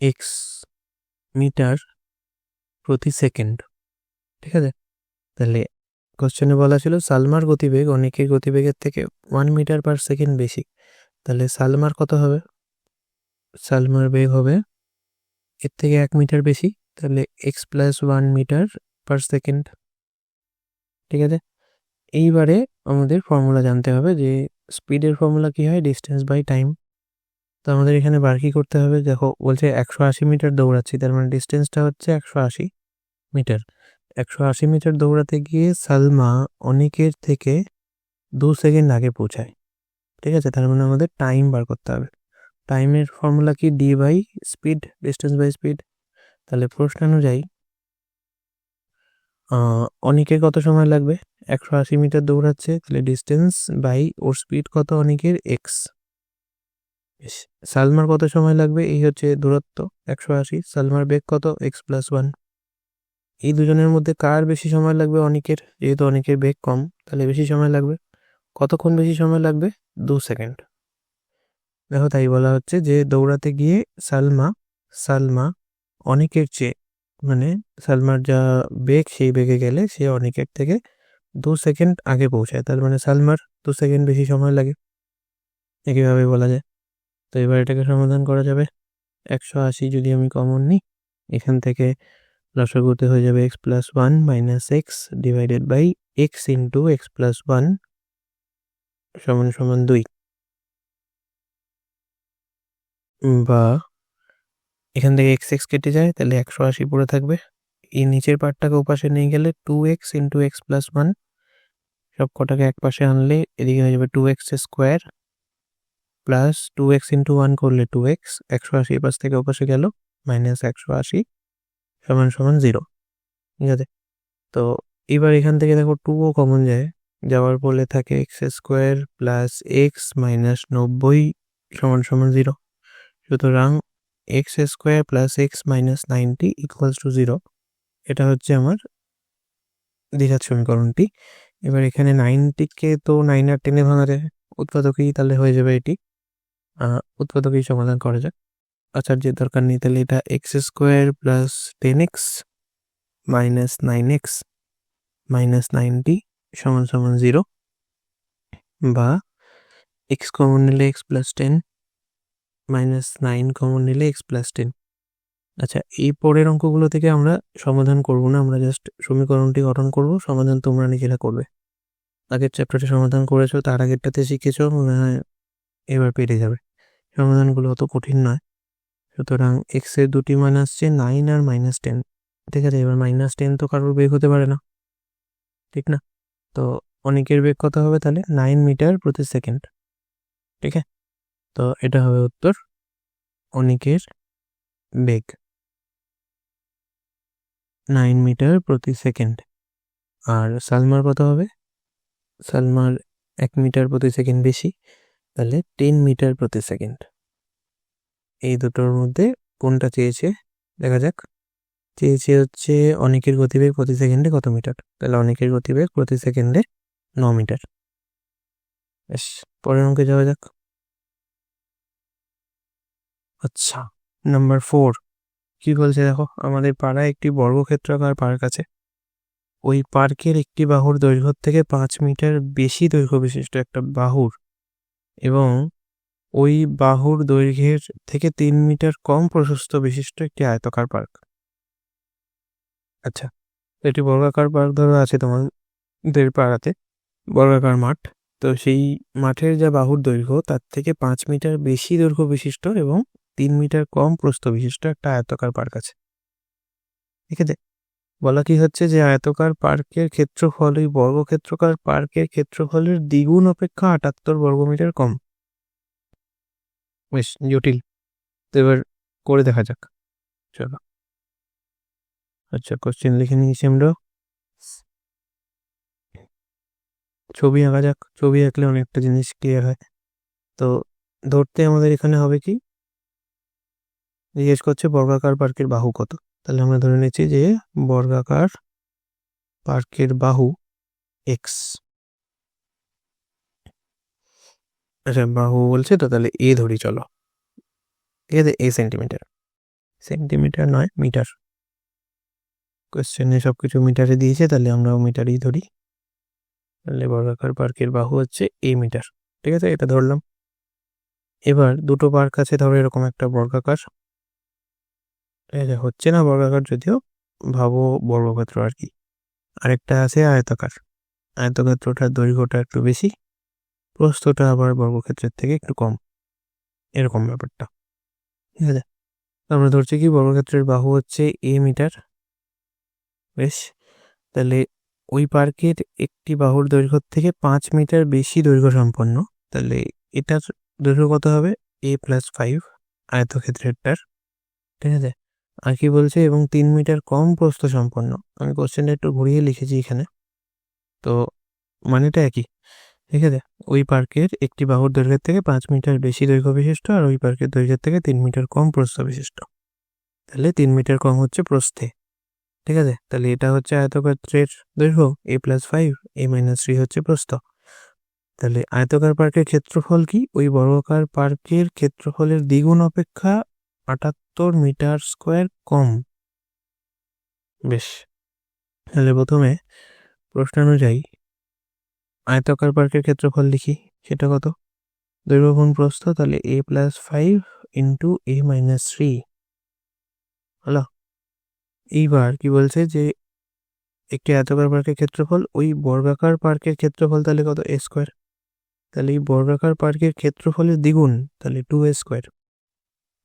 x মিটার প্রতি সেকেন্ড। ঠিক আছে, তাহলে কোশ্চেনে বলা ছিল সালমার গতিবেগ অনিকের গতিবেগের থেকে 1 মিটার পার সেকেন্ড বেশি। তাহলে সালমার কত হবে, সালমার বেগ হবে এর থেকে 1 মিটার বেশি, তাহলে x + 1 মিটার পার সেকেন্ড। ঠিক আছে, এইবারে আমাদের ফর্মুলা জানতে হবে, যে স্পিডের ফর্মুলা কি হয়, ডিস্টেন্স বাই টাইম। তো আমাদের এখানে বার কি করতে হবে, দেখো বলছে 180 মিটার দৌড়াচ্ছি, তার মানে ডিস্টেন্সটা হচ্ছে 180 মিটার। 180 মিটার দৌড়াতে গিয়ে সালমা অনিকের থেকে 2 সেকেন্ড আগে পৌঁছায়। ঠিক আছে, তার মানে আমাদের টাইম বার করতে হবে। টাইমের ফর্মুলা কি, D by speed, distance by speed. তাহলে প্রশ্ন অনুযায়ী অনিকের কত সময় লাগবে, 180 মিটার দৌড়াচ্ছে, তাহলে ডিস্টেন্স বাই ওর স্পিড কত অনিকের, এক্স। সালমার কত সময় লাগবে, এই হচ্ছে দূরত্ব 180, সালমার বেগ কত, x + 1। এই দুজনের মধ্যে কার বেশি সময় লাগবে, অনিকের, যেহেতু অনিকের বেগ কম তাহলে বেশি সময় লাগবে। কতক্ষণ বেশি সময় লাগবে, 2 সেকেন্ড। দেখো তাই বলা হচ্ছে যে দৌড়াতে গিয়ে সালমা অনিকের চেয়ে, মানে সালমার যা বেগ সেই বেগে গেলে সে অনিকের থেকে 2 সেকেন্ড আগে পৌঁছায়, তার মানে সালমার 2 সেকেন্ড বেশি সময় লাগে, একইভাবে বলা যায়। তো এবার এটাকে সমাধান করা যাবে। 180 যদি আমি কমন নিই, এখান থেকে লসাগুতে হয়ে যাবে x + 1 - x divided by x × x + 1 = 2, বা এখান থেকে x কেটে যায়, তাহলে 180 পড়ে থাকবে। এই নিচের পার্টটাকে ওপাশে নিয়ে গেলে 2x × x + 1, সব কটাকে এক পাশে আনলে এদিকে হয়ে যাবে 2x² প্লাস 2x × 1 করলে 2x, 180 এপাশ থেকে ওপাশে গেল, -180 = 0। ঠিক আছে, তো এবার এখান থেকে দেখো 2ও কমন যায়, যাওয়ার ফলে থাকে x² + x - 90 = 0। সুতরাং x² + x - 90 = 0। এটা হচ্ছে আমার দ্বিঘাত সমীকরণটি। এবার এখানে 90কে তো 9 আর 10 ভাঙা যায়, উৎপাদকেই তাহলে হয়ে যাবে এটি, উৎপাদকেই সমাধান করা যাক, আচার্যের দরকার নেই। তাহলে এটা x² + 10x - 9x - 90 = 0, বা x কমন নিলে x + 10 -9 কমন নিলে x + 10। আচ্ছা, এই পরের অঙ্কগুলো থেকে আমরা সমাধান করব না, আমরা জাস্ট সমীকরণটি গঠন করব, সমাধান তোমরা নিজেরা করবে। আগের চ্যাপ্টারটি সমাধান করেছো, তার আগেরটাতে শিখেছো, মনে হয় এবার পেরে যাবে। সমাধানগুলো অত কঠিন নয়। সুতরাং x এর দুটি মান আসছে 9 আর -10। ঠিক আছে, এবার -10 তো কারোর বেগ হতে পারে না, ঠিক না? তো অনিকের বেগ কত হবে, তাহলে 9 মিটার প্রতি সেকেন্ড। ঠিক আছে, তো এটা হবে উত্তর, অনিকের বেগ 9 মিটার প্রতি সেকেন্ড। আর সালমার কত হবে, সালমার 1 মিটার প্রতি সেকেন্ড বেশি, তাহলে 10 মিটার প্রতি সেকেন্ড। এই দুটোর মধ্যে কোনটা চেয়েছে দেখা যাক। চেয়েছে হচ্ছে অনিকের গতিবেগ প্রতি সেকেন্ডে কত মিটার, তাহলে অনিকের গতিবেগ প্রতি সেকেন্ডে 9 মিটার। বেশ, পরের অঙ্কে যাওয়া যাক। আচ্ছা, নাম্বার 4 কি বলছে দেখো, আমাদের পাড়ায় একটি বর্গক্ষেত্রাকার পার্ক আছে। ওই পার্কের একটি বাহুর দৈর্ঘ্য থেকে 5 মিটার বেশি দৈর্ঘ্য বিশিষ্ট একটা বাহুর এবং ওই বাহুর দৈর্ঘ্যের থেকে 3 মিটার কম প্রশস্ত বিশিষ্ট একটি আয়তাকার পার্ক। আচ্ছা, এটি বর্গাকার পার্ক ধরো আছে তোমাদের পাড়াতে, বর্গাকার মাঠ। তো সেই মাঠের যা বাহুর দৈর্ঘ্য তার থেকে 5 মিটার বেশি দৈর্ঘ্য বিশিষ্ট এবং 3 মিটার কম প্রস্থ বিশিষ্ট একটা আয়তাকার পার্ক আছে। ঠিক আছে, বলা কি হচ্ছে যে আয়তাকার পার্কের ক্ষেত্রফল ওই বর্গক্ষেত্রাকার পার্কের ক্ষেত্রফলের দ্বিগুণ অপেক্ষা 78 বর্গমিটার কম। বেশ জটিল, তো এবার করে দেখা যাক, চলো। আচ্ছা, কোশ্চেন লিখে নিয়েছি আমরা, ছবি আঁকা যাক। ছবি আঁকলে অনেকটা জিনিস ক্লিয়ার হয়। তো ধরতে আমাদের এখানে হবে কি, জিজ্ঞেস করছে বর্গাকার পার্কের বাহু কত, তাহলে আমরা ধরে নিচ্ছি যে বর্গাকার পার্কের বাহু এক্স। আচ্ছা, বাহু বলছে তো তাহলে এ ধরি, চলো। ঠিক আছে, এ সেন্টিমিটার, সেন্টিমিটার নয় মিটার, কোয়েশ্চেনে সব কিছু মিটারে দিয়েছে, তাহলে আমরাও মিটারই ধরি। তাহলে বর্গাকার পার্কের বাহু হচ্ছে এ মিটার। ঠিক আছে, এটা ধরলাম। এবার দুটো পার্ক আছে, ধরো এরকম একটা বর্গাকার, হচ্ছে না বর্গাকার যদিও, ভাবো বর্গক্ষেত্র আর কি। আরেকটা আছে আয়তাকার, আয়তক্ষেত্রটার দৈর্ঘ্যটা একটু বেশি, প্রস্থটা আবার বর্গক্ষেত্রের থেকে একটু কম, এরকম ব্যাপারটা। ঠিক আছে, আমরা ধরছি কি বর্গক্ষেত্রের বাহু হচ্ছে এ মিটার। বেশ, তাহলে ওই পার্কের একটি বাহুর দৈর্ঘ্য থেকে 5 মিটার বেশি দৈর্ঘ্য সম্পন্ন, তাহলে এটার দৈর্ঘ্য কত হবে, a+5 আয়তক্ষেত্রেরটার। ঠিক আছে, আর কি বলছে, এবং 3 মিটার কম প্রস্থ সম্পন্ন। আমি কোশ্চেনটা একটু ঘুরিয়ে লিখেছি এখানে, তো মানেটা একই। ঠিক আছে, ওই পার্কের একটি বাহুর দৈর্ঘ্যের থেকে 5 মিটার বেশি দৈর্ঘ্য বিশিষ্ট আর ওই পার্কের দৈর্ঘ্যের থেকে 3 মিটার কম প্রস্থ বিশিষ্ট, তাহলে 3 মিটার কম হচ্ছে প্রস্থে। ঠিক আছে, তাহলে এটা হচ্ছে আয়তক্ষেত্রের দৈর্ঘ্য a+5, a-3 হচ্ছে প্রস্থ। তাহলে আয়তাকার পার্কের ক্ষেত্রফল কি, ওই বর্গাকার পার্কের ক্ষেত্রফলের দ্বিগুণ অপেক্ষা 78 মিটার স্কোয়ার কম। বেশ, তাহলে প্রথমে প্রশ্নানুযায়ী আয়তাকার পার্কের ক্ষেত্রফল লিখি, সেটা কত, দৈর্ঘ্য গুণ প্রস্থ, তাহলে a+5 ইন্টু a-3 হলো। এইবার কি বলছে যে একটি আয়তাকার পার্কের ক্ষেত্রফল ওই বর্গাকার পার্কের ক্ষেত্রফল, তাহলে কত, a স্কোয়ার। তাহলে এই বর্গাকার পার্কের ক্ষেত্রফলের দ্বিগুণ, তাহলে 2a স্কোয়ার।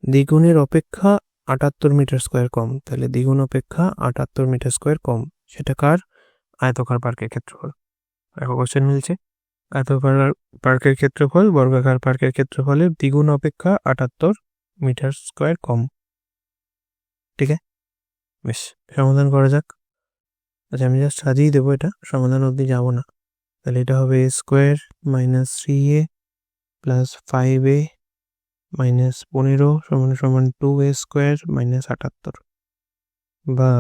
দ্বিগুণের অপেক্ষা 78 মিটার স্কোয়ার কম, তাহলে দ্বিগুণ অপেক্ষা 78 মিটার স্কোয়ার কম, সেটা কার, আয়তাকার পার্কের ক্ষেত্রফল। দেখো কোশ্চেন মিলছে, আয়তাকার পার্কের ক্ষেত্রফল বর্গাকার পার্কের ক্ষেত্রফলের দ্বিগুণ অপেক্ষা 78 মিটার স্কোয়ার কম। ঠিক আছে, বেশ, সমাধান করা যাক। আচ্ছা, আমি জাস্ট সাজিয়ে দেবো, এটা সমাধান অবধি যাবো না। তাহলে এটা হবে a square minus 3a plus 5a minus 15 সমান সমান 2a স্কোয়ার মাইনাস 78, বা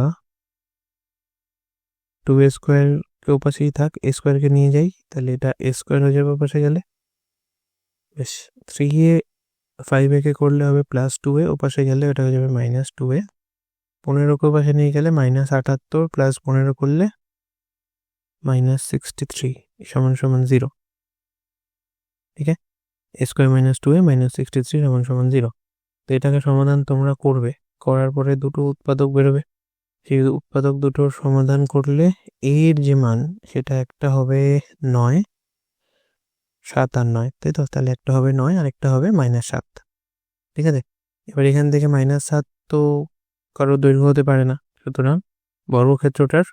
2a স্কোয়ারকে ওপাশেই থাক, এ স্কোয়ারকে নিয়ে যাই, তাহলে এটা এ স্কোয়ার হয়ে যাবে ওপাশে গেলে। বেশ, 3a 5a করলে হবে প্লাস 2a, ওপাশে গেলে ওটা হয়ে যাবে মাইনাস 2a। 15কে ওপাশে নিয়ে গেলে মাইনাস 78 প্লাস 15 করলে মাইনাস 63 সমান সমান 0। ঠিক আছে, এ স্কোয়ার মাইনাস 2a মাইনাস 63 সমান সমান 0। তো এটাকে সমাধান তোমরা করবে, করার পরে দুটো উৎপাদক বেরোবে। সেই উৎপাদক দুটোর সমাধান করলে এর যে মান সেটা একটা হবে 9, 7 আর 9, তাই তো, তাহলে একটা হবে 9 আর একটা হবে -7। ঠিক আছে, এবার এখান থেকে -7 তো কারোর দৈর্ঘ্য হতে পারে না, সুতরাং বর্গক্ষেত্রটার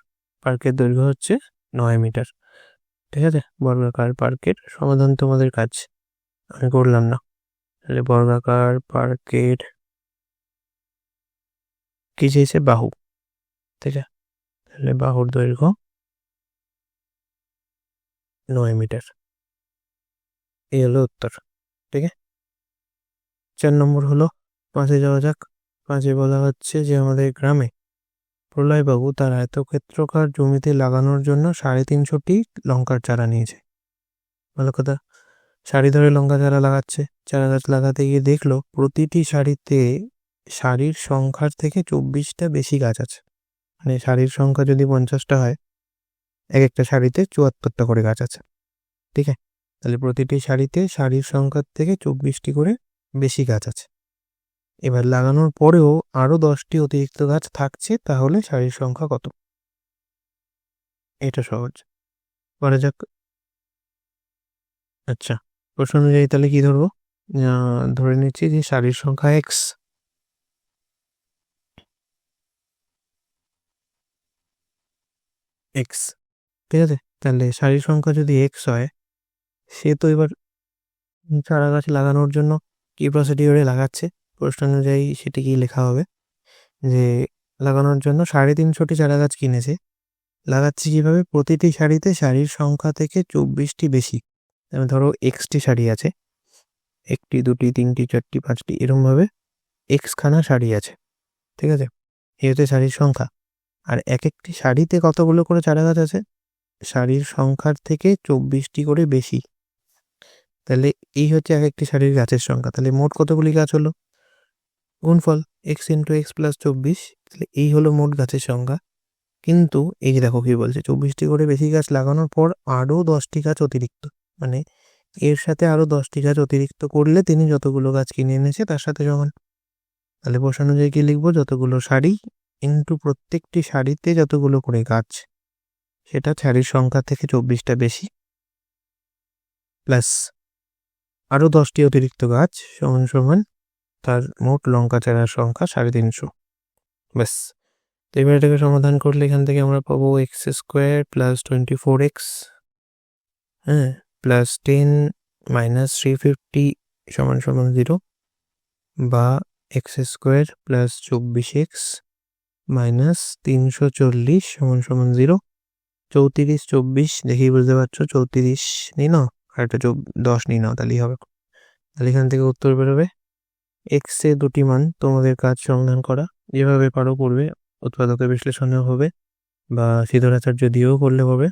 পার্কের দৈর্ঘ্য হচ্ছে 9 মিটার। ঠিক আছে, বর্গাকার পার্কের সমাধান তোমাদের কাজ, আমি করলাম না। তাহলে বর্গাকার পার্কের কি চেয়েছে, বাহু। ঠিক আছে, তাহলে বাহুর দৈর্ঘ্য 9 মিটার। এই হলো উত্তর। ঠিক আছে, 4 নম্বর হলো 5-এ যাওয়া যাক। 5-এ বলা হচ্ছে যে আমাদের গ্রামে প্রলয়বাবু তার আয়তক্ষেত্রাকার জমিতে লাগানোর জন্য 350টি লঙ্কার চারা নিয়েছে। ভালো কথা, সারি ধরে লঙ্কা চারা লাগাচ্ছে। চারা গাছ লাগাতে গিয়ে দেখলো প্রতিটি সারিতে সারির সংখ্যার থেকে 24টা বেশি গাছ আছে। মানে সারির সংখ্যা যদি 50টা হয়, এক একটা সারিতে 74টা করে গাছ আছে। ঠিক আছে, তাহলে প্রতিটি সারিতে সারির সংখ্যার থেকে 24টি করে বেশি গাছ আছে। এবার লাগানোর পরেও আরো 10টি অতিরিক্ত গাছ থাকছে, তাহলে সারির সংখ্যা কত? এটা সহজ, করা যাক। আচ্ছা, প্রশ্ন অনুযায়ী তাহলে কি ধরবো? ধরে নিচ্ছি যে সারির সংখ্যা এক্স। এক্স, ঠিক আছে। তাহলে সারির সংখ্যা যদি এক্স হয়, সে তো এবার চারা গাছ লাগানোর জন্য কি প্রসিডিওরে লাগাচ্ছে, প্রশ্ন অনুযায়ী সেটি কি লেখা হবে যে লাগানোর জন্য 350টি চারা গাছ কিনেছে। লাগাচ্ছি কিভাবে? প্রতিটি সারিতে সারির সংখ্যা থেকে 24টি বেশি। ধরো এক্সটি সারি আছে, 1টি 2টি 3টি 4টি 5টি এরমভাবে এক্স খানা সারি আছে। ঠিক আছে, এই হচ্ছে সারির সংখ্যা। আর এক একটি সারিতে কতগুলো করে চারা গাছ আছে? সারির সংখ্যার থেকে 24টি করে বেশি। তাহলে এই হচ্ছে এক একটি সারির গাছের সংখ্যা। তাহলে মোট কতগুলি গাছ হলো? গুণফল এক্স ইন্টু এক্স প্লাস 24। তাহলে এই হলো মোট গাছের সংখ্যা। কিন্তু এই যে দেখো কি বলছে, 24টি করে বেশি গাছ লাগানোর পর আরও 10টি গাছ অতিরিক্ত, মানে এর সাথে আরও 10টি গাছ অতিরিক্ত করলে তিনি যতগুলো গাছ কিনে এনেছে তার সাথে সমান। তাহলে প্রশ্ন অনুযায়ী কি লিখবো? যতগুলো সারি ইন্টু প্রত্যেকটি সারিতে যতগুলো করে গাছ, সেটা সারির সংখ্যা থেকে 24টা বেশি, প্লাস আরও 10টি অতিরিক্ত গাছ সমান সমান তার মোট লঙ্কা চারার সংখ্যা 350। ব্যাস, তো এবার এটাকে সমাধান করলে এখান থেকে আমরা পাবো x² প্লাস 24x, হ্যাঁ, প্লাস 10 মাইনাস 350 সমান সমান 0, বা x² প্লাস 24x মাইনাস 340 সমান সমান 0। 34 24 দেখেই বুঝতে পারছো, 34 নিয়ে নাও আর একটা 10 নিয়ে নাও, তাহলেই হবে। তাহলে এখান থেকে উত্তর বেরোবে। এক্স এর দুটি মান তোমাদের কাজ সন্ধান করা, যেভাবে পারো করবে, উৎপাদকের বিশ্লেষণেও হবে বা সিদ্ধরাচার্য দিয়েও করলে হবে।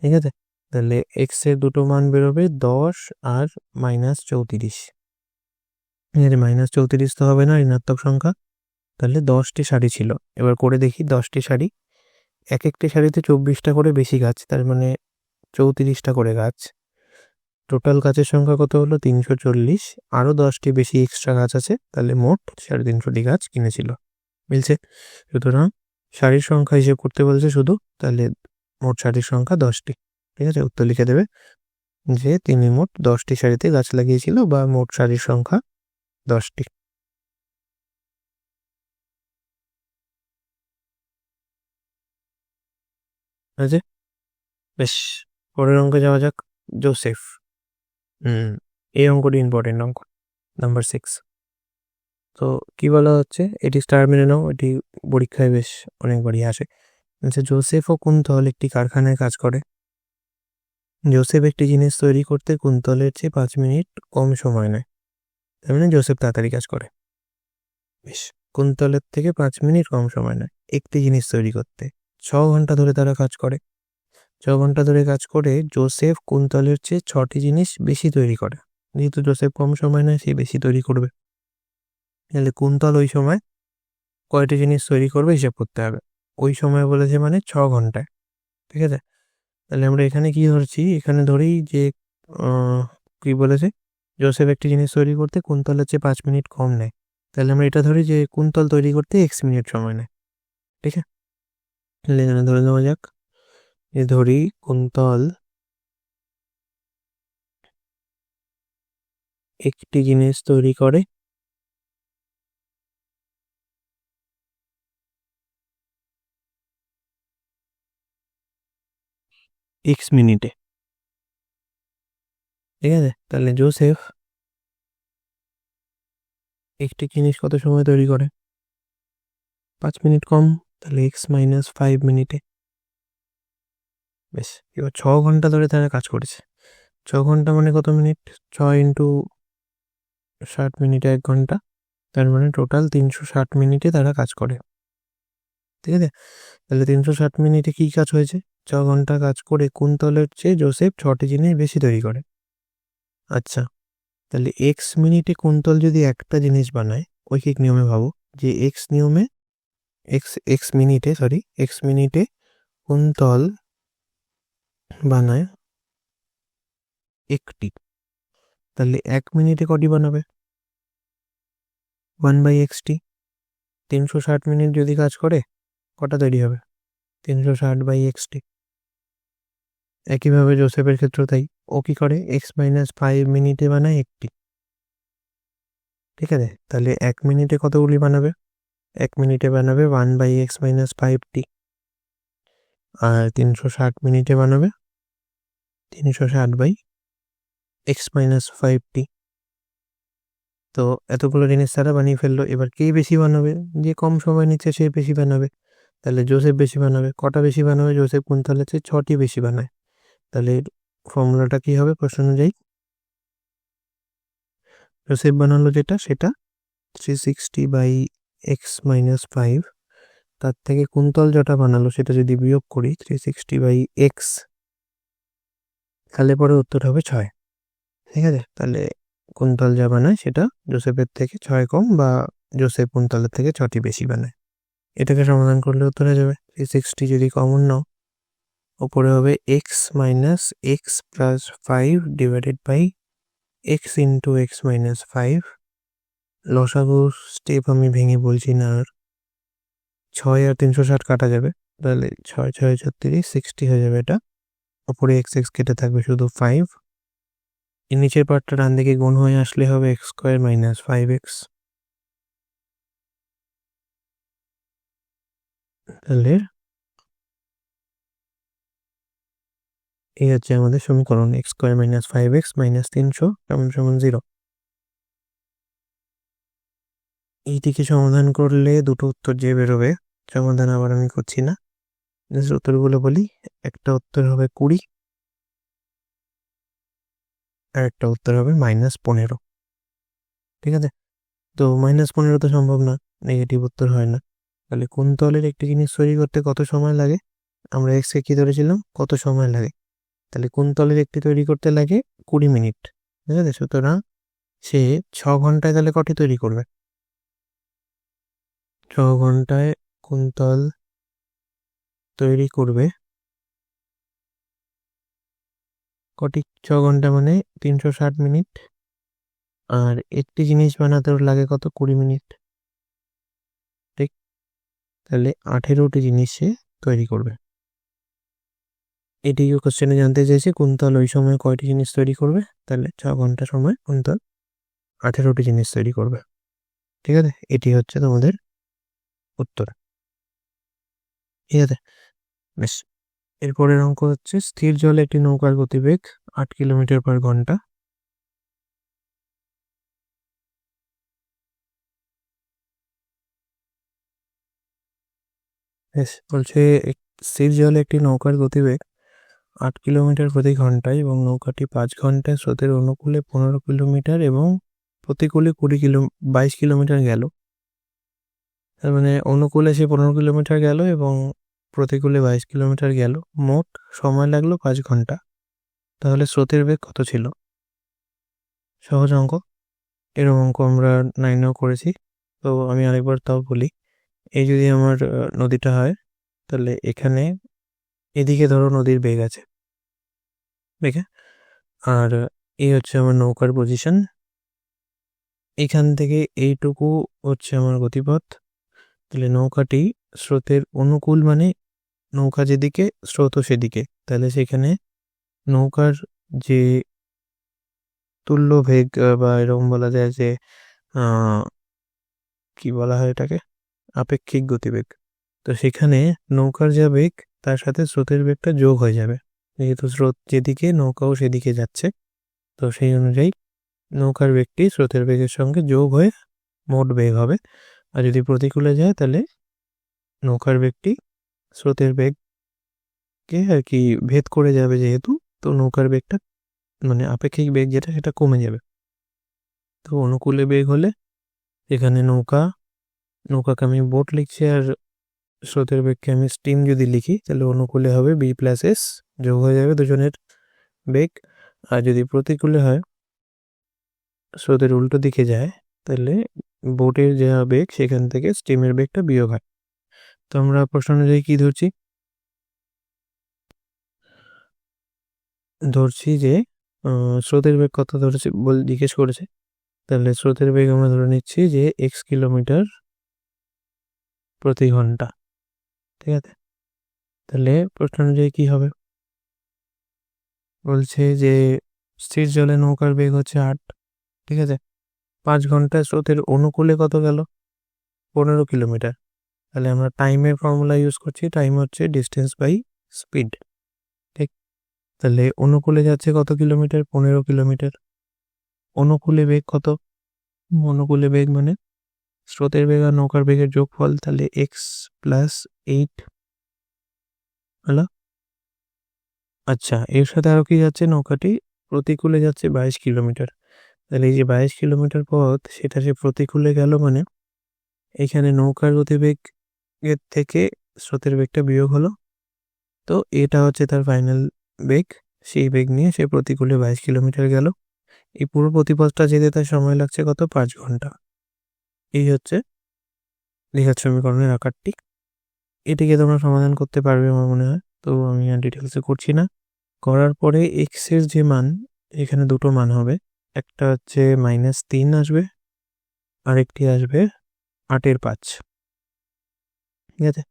ঠিক আছে, তাহলে এক্স এর দুটো মান বেরোবে 10 আর মাইনাস 34। মাইনাস 34 তো হবে না, ঋণাত্মক সংখ্যা। তাহলে 10টি সারি ছিল। এবার করে দেখি 10টি সারি, এক একটি সারিতে 24টা করে বেশি গাছ, তার মানে 34টা করে গাছ। টোটাল গাছের সংখ্যা কত হলো? 340। আরও 10টি বেশি এক্সট্রা গাছ আছে, তাহলে মোট 350টি গাছ কিনেছিল। মিলছে? সুতরাং সারির সংখ্যা হিসেব করতে বলছে শুধু, তাহলে মোট সারির সংখ্যা 10টি। ঠিক আছে, উত্তর লিখে দেবে যে তিনি মোট 10টি সারিতে গাছ লাগিয়েছিল, বা মোট সারির সংখ্যা 10টি। আছে, বেশ, পরের অঙ্কে যাওয়া যাক। জোসেফ, এই অঙ্কটি ইম্পর্টেন্ট অঙ্ক, নাম্বার 6। তো কি বলা হচ্ছে, এটি স্টার মেনে নাও, এটি পরীক্ষায় বেশ অনেকবারই আসে। জোসেফ ও কুন্তল একটি কারখানায় কাজ করে। জোসেফ একটি জিনিস তৈরি করতে কুন্তলের চেয়ে 5 মিনিট কম সময় নেয়, তার মানে জোসেফ তাড়াতাড়ি কাজ করে। বেশ, কুন্তলের থেকে 5 মিনিট কম সময় নেয় একটি জিনিস তৈরি করতে। 6 ঘন্টা ধরে তারা কাজ করে। 6 ঘন্টা ধরে কাজ করে জোসেফ কুন্তলের চেয়ে 6টি জিনিস বেশি তৈরি করে। যেহেতু জোসেফ কম সময় নেয়, সে বেশি তৈরি করবে। তাহলে কুন্তল ওই সময় কয়টি জিনিস তৈরি করবে হিসাব করতে হবে। ওই সময় বলেছে মানে 6 ঘন্টায়। ঠিক আছে, তাহলে আমরা এখানে কি ধরছি? এখানে ধরি যে কি বলেছে, জোসেফ একটি জিনিস তৈরি করতে কুন্তলের চেয়ে 5 মিনিট কম নেয়। তাহলে আমরা এটা ধরি যে কুন্তল তৈরি করতে x মিনিট সময় নেয়। ঠিক আছে, তাহলে এখানে ধরে নেওয়া যাক, যে ধরি কুন্তল একটি জিনিস তৈরি করে x মিনিটে। ঠিক আছে, তাহলে জোসেফ একটি জিনিস কত সময় তৈরি করে? 5 মিনিট কম, তাহলে x মাইনাস 5 মিনিটে। বেশ, এবার 6 ঘন্টা ধরে তারা কাজ করেছে। 6 ঘন্টা মানে কত মিনিট? 6 ইন্টু 60 মিনিটে 1 ঘন্টা, তার মানে টোটাল 360 মিনিটে তারা কাজ করে। ঠিক আছে, তাহলে 360 মিনিটে কী কাজ হয়েছে? 6 ঘন্টা কাজ করে কুন্তলের চেয়ে জোসেফ 6টি জিনিস বেশি তৈরি করে। আচ্ছা, তাহলে এক্স মিনিটে কুন্তল যদি একটা জিনিস বানায়, ঐকিক নিয়মে ভাবো যে এক্স মিনিটে কুন্তল বানায় একটি, তাহলে 1 মিনিটে কটি বানাবে? 1/x(t). 360 মিনিট যদি কাজ করে কটা তৈরি হবে? 360/x(t). একইভাবে জোসেফের ক্ষেত্রেও তাই, ও কি করে? x-5 মিনিটে বানায় একটি। ঠিক আছে, তাহলে 1 মিনিটে কতগুলি বানাবে? 1 মিনিটে বানাবে 1/x-5t। আর 360 মিনিটে বানাবে 360/x-5t। তো এতগুলো জিনিস তারা বানিয়ে ফেললো। এবার কে বেশি বানাবে? যে কম সময় নিচ্ছে সে বেশি বানাবে। তাহলে জোসেফ বেশি বানাবে। কটা বেশি বানাবে? জোসেফ কুন্তলের চেয়ে 6টি বেশি বানায়। তাহলে ফর্মুলাটা কি হবে প্রশ্ন অনুযায়ী? জোসেফ বানালো যেটা, সেটা 360/x-5, তার থেকে কুন্তল যেটা বানালো সেটা যদি বিয়োগ করি 360/x, তাহলে পরে উত্তর হবে 6। ঠিক আছে, তাহলে কুন্তল যা বানায় সেটা জোসেফের থেকে 6 কম, বা জোসেফ কুন্তলের থেকে 6টি বেশি বানায়। এটাকে সমাধান করলে উত্তর হয়ে যাবে 360 যদি কমন নাও, ওপরে হবে x-x+5 divided by x into x-5। লসাগু স্টেপ আমি ভেঙে বলছি না, আর 6 আর 360 কাটা যাবে, তাহলে 6 6 36 60 হয়ে যাবে। এটা ওপরে x x কেটে থাকবে শুধু 5, নিচের পার্টটা ডান দিকে গুণ হয়ে আসলে হবে x² - 5x। তাহলে এই হচ্ছে আমাদের সমীকরণ, x² - 5x - 300 = 0। এইটিকে সমাধান করলে দুটো উত্তর যে বেরোবে, সমাধান আবার আমি করছি না, উত্তরগুলো বলি। একটা উত্তর হবে 20, আর একটা উত্তর হবে -15। ঠিক আছে, তো -15 তো সম্ভব না, নেগেটিভ উত্তর হয় না। তাহলে কুন্তলের একটি জিনিস তৈরি করতে কত সময় লাগে? আমরা এক্সকে কি ধরেছিলাম? কত সময় লাগে? তাহলে কুন্তলের একটি তৈরি করতে লাগে 20 মিনিট। ঠিক আছে, সুতরাং সে 6 ঘন্টায় তাহলে কটি তৈরি করবে? 6 ঘন্টায় কুন্তল তৈরি করবে কটি? 6 ঘন্টা মানে 360 মিনিট, আর একটি জিনিস বানাতে ওর লাগে কত? 20 মিনিট। ঠিক, তাহলে 18টি জিনিস সে তৈরি করবে। এটিকে কোশ্চেনে জানতে চাইছে কুন্তল ওই সময় কয়টি জিনিস তৈরি করবে। তাহলে 6 ঘন্টা সময় কুন্তল 18টি জিনিস তৈরি করবে। ঠিক আছে, এটি হচ্ছে তোমাদের উত্তর। ঠিক আছে, বেশ। এরপরের অঙ্ক হচ্ছে স্থির জলে একটি নৌকার গতিবেগ 8 কিলোমিটার/ঘন্টা। বেশ, বলছে স্থির জলে একটি নৌকার গতিবেগ 8 কিলোমিটার/ঘন্টায় এবং নৌকাটি 5 ঘন্টায় স্রোতের অনুকূলে 15 কিলোমিটার এবং প্রতিকূলে 22 কিলোমিটার গেল। তার মানে অনুকূলে সে 15 কিলোমিটার গেল এবং প্রতিকূলে 22 কিলোমিটার গেল, মোট সময় লাগলো 5 ঘন্টা। তাহলে স্রোতের বেগ কত ছিল? সহজ অঙ্ক, এরকম অঙ্ক আমরা 9এও করেছি। তো আমি আরেকবার তাও বলি, এই যদি আমার নদীটা হয়, তাহলে এখানে এদিকে ধরো নদীর বেগ আছে, দেখে, আর এই হচ্ছে আমার নৌকার পজিশন। এখান থেকে এইটুকু হচ্ছে আমার গতিপথ। তাহলে নৌকাটি স্রোতের অনুকূল মানে নৌকা যেদিকে স্রোতও সেদিকে, তাহলে সেখানে নৌকার যে তুল্য বেগ, বা এরকম বলা যায় যে কি বলা হয় এটাকে, আপেক্ষিক গতিবেগ। তো সেখানে নৌকার যা বেগ তার সাথে স্রোতের বেগটা যোগ হয়ে যাবে, যেহেতু স্রোত যেদিকে নৌকাও সেদিকে যাচ্ছে। তো সেই অনুযায়ী নৌকার বেগটি স্রোতের বেগের সঙ্গে যোগ হয়ে মোট বেগ হবে। আর যদি প্রতিকূলে যায় তাহলে নৌকার বেগটি স্রোতের বেগকে বেগকে আর কি ভেদ করে যাবে যেহেতু, তো নৌকার বেগটা মানে আপেক্ষিক বেগ যেটা সেটা কমে যাবে। তো অনুকূলে বেগ হলে এখানে নৌকাকে আমি বোট লিখছি, আর স্রোতের বেগকে আমি স্টিম যদি লিখি তাহলে অনুকূলে হবে B+S, যোগ হয়ে যাবে দুজনের বেগ। আর যদি প্রতিকূলে হয়, স্রোতের উল্টো দিকে যায়, তাহলে বোটের যে বেগ সেখান থেকে স্টিমের বেগটা বিয়োগ হয়। তো আমরা প্রশ্ন অনুযায়ী কি ধরছি যে স্রোতের বেগ কত ধরেছে জিজ্ঞেস করেছে। তাহলে স্রোতের বেগ আমরা ধরে নিচ্ছি যে x কিলোমিটার প্রতি ঘন্টা। ঠিক আছে, তাহলে প্রশ্ন অনুযায়ী কি হবে, বলছে যে স্থির জলে নৌকার বেগ হচ্ছে 8। ঠিক আছে, 5 ঘন্টায় স্রোতের অনুকূলে কত গেল, 15 কিলোমিটার। তাহলে আমরা টাইমের ফর্মুলা ইউজ করছি, টাইম হচ্ছে ডিস্টেন্স বাই স্পিড। ঠিক, তাহলে অনুকূলে যাচ্ছে কত কিলোমিটার, 15 কিলোমিটার। অনুকূলে বেগ কত, অনুকূলে বেগ মানে স্রোতের বেগ আর নৌকার বেগের যোগফল, তাহলে x+8 হলো। আচ্ছা, এর সাথে আরো কি যাচ্ছে, নৌকাটি প্রতিকূলে যাচ্ছে 22 কিলোমিটার। তাহলে এই যে 22 কিলোমিটার পথ সেটা সে প্রতিকূলে গেল, মানে এখানে নৌকার গতিবেগ এর থেকে স্রোতের বেগটা বিয়োগ হলো। তো এটা হচ্ছে তার ফাইনাল বেগ, সেই বেগ নিয়ে সে প্রতিকূলে 22 কিলোমিটার গেল। এই পুরো প্রতিপথটা যেতে তার সময় লাগছে কত, 5 ঘন্টা। এই হচ্ছে দ্বিঘাত সমীকরণের আকারটি। এটিকে তোমরা সমাধান করতে পারবে আমার মনে হয়, তো আমি আর ডিটেলসে করছি না। করার পরে এক্স এর যে মান, এখানে দুটো মান হবে, একটা হচ্ছে -3 আসবে, আরেকটি আসবে 8/5। ঠিক আছে,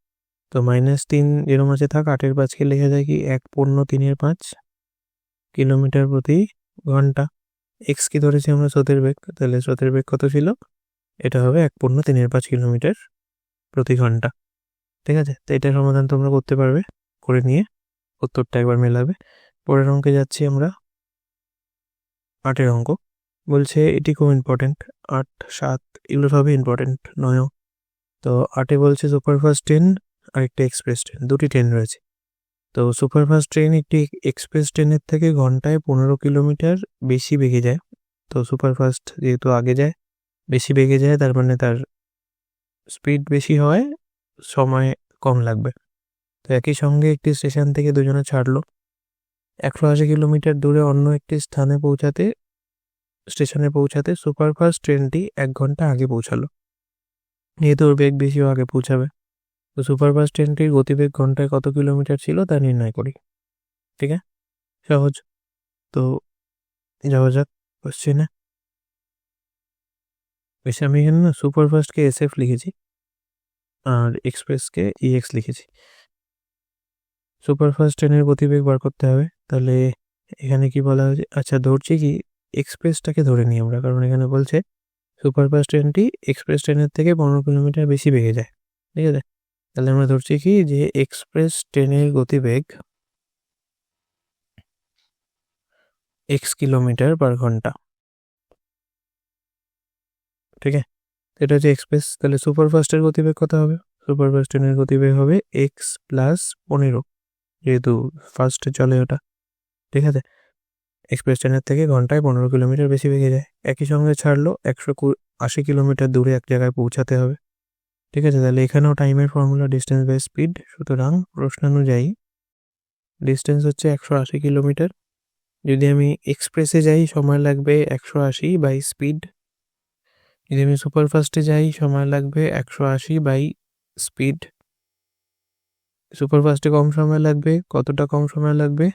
তো -3 যেরকম আছে থাক, 8/5কে লেখা যায় কি 1/3/5 কিলোমিটার প্রতি ঘন্টা। এক্স কি ধরেছি আমরা, স্রোতের বেগ, তাহলে স্রোতের বেগ কত ছিল, এটা হবে 1/3/5 কিলোমিটার প্রতি ঘন্টা। ঠিক আছে, তো এটার সমাধান তোমরা করতে পারবে, করে নিয়ে উত্তরটা একবার মেলাবে। পরের অঙ্কে যাচ্ছি আমরা, 8এর অঙ্ক। বলছে এটি খুব ইম্পর্টেন্ট, 8, 7 এগুলো সবই ইম্পর্টেন্ট, 9। তো 8এ বলছে সুপারফাস্ট ট্রেন আর একটা এক্সপ্রেস ট্রেন, দুটি ট্রেন রয়েছে। তো সুপারফাস্ট ট্রেন একটি এক্সপ্রেস ট্রেনের থেকে ঘন্টায় 15 কিলোমিটার বেশি বেগে যায়। তো সুপারফাস্ট যেহেতু আগে যায়, বেশি বেগে যায়, তার মানে তার স্পিড বেশি হয়, সময় কম লাগবে। তো একই সঙ্গে একটি স্টেশন থেকে দুজনে ছাড়লো, 180 কিলোমিটার দূরে অন্য একটি স্টেশনে পৌঁছাতে সুপারফাস্ট ট্রেনটি 1 ঘন্টা আগে পৌঁছালো। যেহেতু ওর বেগ বেশি, আগে পৌঁছাবে। তো সুপারফাস্ট ট্রেনটির গতিবেগ ঘন্টায় কত কিলোমিটার ছিল তা নির্ণয় করি। ঠিক আছে, সহজ। তো যাওয়া যাক কোশ্চেনে। বেশি আমি এখানে না সুপারফাস্টকে SF লিখেছি আর এক্সপ্রেসকে EX লিখেছি। সুপারফাস্ট ট্রেনের গতিবেগ বার করতে হবে, তাহলে এখানে কি বলা হয়েছে, আচ্ছা ধরছি কি এক্সপ্রেসটাকে ধরে নিই আমরা, কারণ এখানে বলছে সুপারফাস্ট ট্রেনটি এক্সপ্রেস ট্রেনের থেকে 15 কিলোমিটার বেশি বেগে যায়। ঠিক আছে, তাহলে আমরা ধরছি কি যে এক্সপ্রেস ট্রেনের গতিবেগ x কিলোমিটার পার ঘন্টা। ঠিক আছে, এটা হচ্ছে এক্সপ্রেস। তাহলে সুপারফাস্টের গতিবেগ কত হবে, সুপারফাস্ট ট্রেনের গতিবেগ হবে x+15, যেহেতু ফার্স্টে চলে ওটা। ঠিক আছে, এক্সপ্রেস ট্রেনের থেকে ঘন্টায় 15 কিলোমিটার বেশি বেগে যায়। একই সঙ্গে ছাড়লো, 180 কিলোমিটার দূরে এক জায়গায় পৌঁছাতে হবে। ঠিক আছে, তাহলে এখানেও টাইমের ফর্মুলা ডিস্টেন্স বাই স্পিড। সুতরাং প্রশ্নানুযায়ী ডিস্টেন্স হচ্ছে 180 কিলোমিটার। যদি আমি এক্সপ্রেসে যাই সময় লাগবে 180 বাই স্পিড, যদি আমি সুপারফাস্টে যাই সময় লাগবে 180 বাই স্পিড। সুপারফাস্টে কম সময় লাগবে, কতটা কম সময় লাগবে,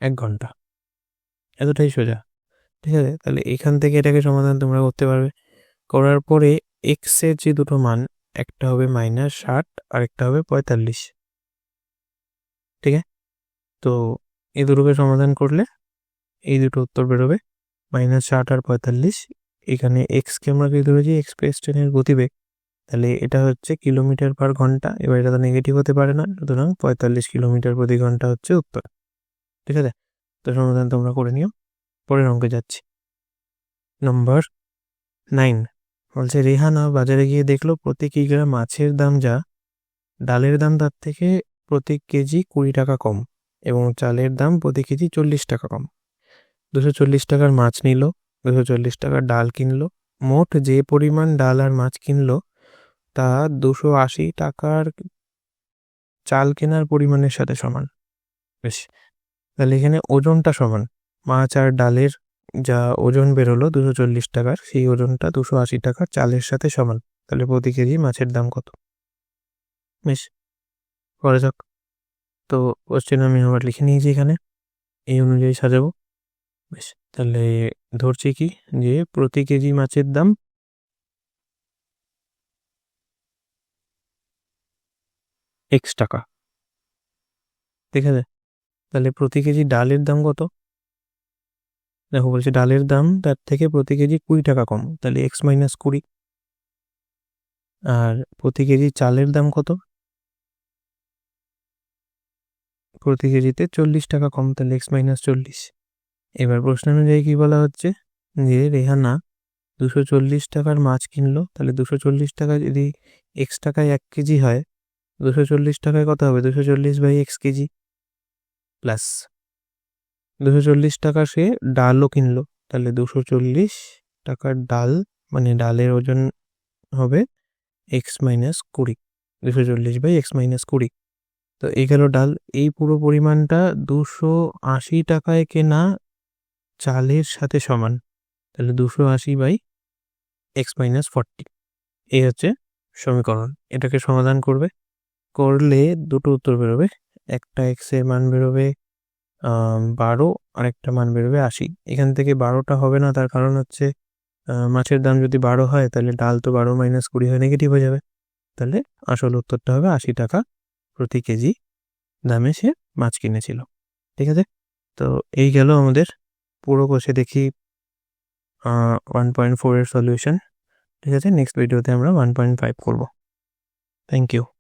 1 ঘন্টা, এতটাই সোজা। ঠিক আছে, তাহলে এখান থেকে এটাকে সমাধান তোমরা করতে পারবে। করার পরে এক্স এর যে দুটো মান, একটা হবে -60 আর একটা হবে 45। ঠিক আছে, তো এই দুটোকে সমাধান করলে এই দুটো উত্তর বেরোবে, -60 আর 45। এখানে এক্সকে আমরা কি ধরেছি, এক্সপ্রেস ট্রেনের গতিবেগ, তাহলে এটা হচ্ছে কিলোমিটার পার ঘন্টা। এবার এটা তো নেগেটিভ হতে পারে না, সুতরাং 45 কিলোমিটার প্রতি ঘন্টা হচ্ছে উত্তর। ঠিক আছে, তো সমাধান তোমরা করে নিও। পরের অঙ্কে যাচ্ছি, নম্বর 9। বলছে রেহানা বাজারে গিয়ে দেখলো প্রতি কিগ্রা মাছের দাম যা ডালের দাম তার থেকে প্রতি কেজি 20 টাকা কম এবং চালের দাম প্রতি কেজি 40 টাকা কম। 240 টাকার মাছ নিল, 240 টাকার ডাল কিনলো। মোট যে পরিমাণ ডাল আর মাছ কিনলো তা 280 টাকার চাল কেনার পরিমাণের সাথে সমান। বেশ, তাহলে এখানে ওজনটা সমান। মাছ আর ডালের যা ওজন বেরোলো 240 টাকার, সেই ওজনটা 280 টাকার চালের সাথে সমান। তাহলে প্রতি কেজি মাছের দাম কত? বেশ, করা যাক। তো কোশ্চেন আমি আবার লিখে নিয়েছি এখানে, এই অনুযায়ী সাজাবো। বেশ, তাহলে ধরছি কি যে প্রতি কেজি মাছের দাম x টাকা, ঠিক আছে। তাহলে প্রতি কেজি ডালের দাম কত? দেখো বলছে ডালের দাম তার থেকে প্রতি কেজি 20 টাকা কম, তাহলে x - 20। আর প্রতি কেজি চালের দাম কত? প্রতি কেজিতে 40 টাকা কম, তাহলে x - 40। এবার প্রশ্ন অনুযায়ী কি বলা হচ্ছে যে রেহানা 240 টাকার মাছ কিনলো, তাহলে 240 টাকা যদি x টাকায় 1 কেজি হয়, 240 টাকায় কত হবে? 240/x KG. প্লাস 240 টাকা সে ডালও কিনলো, তাহলে 240 টাকার ডাল, মানে ডালের ওজন হবে x - 20, 240/x - 20। তো এই গেল ডাল। এই পুরো পরিমাণটা 280 টাকায় কেনা চালের সাথে সমান, তাহলে 280/x - 40। এই হচ্ছে সমীকরণ। এটাকে সমাধান করলে দুটো উত্তর বেরোবে। একটা x এর মান বেরোবে 12 আর একটা মান বেরোবে 80। এখান থেকে 12টা হবে না, তার কারণ হচ্ছে মাছের দাম যদি 12 হয় তাহলে ডাল তো 12 - 20 হয়ে নেগেটিভ হয়ে যাবে। তাহলে আসল উত্তরটা হবে 80 টাকা প্রতি কেজি দামে সে মাছ কিনেছিল, ঠিক আছে। তো এই গেল আমাদের পুরো কোষে দেখি 1.4 এর সলিউশন, ঠিক আছে। নেক্সট ভিডিওতে আমরা 1.5 করব। Thank you.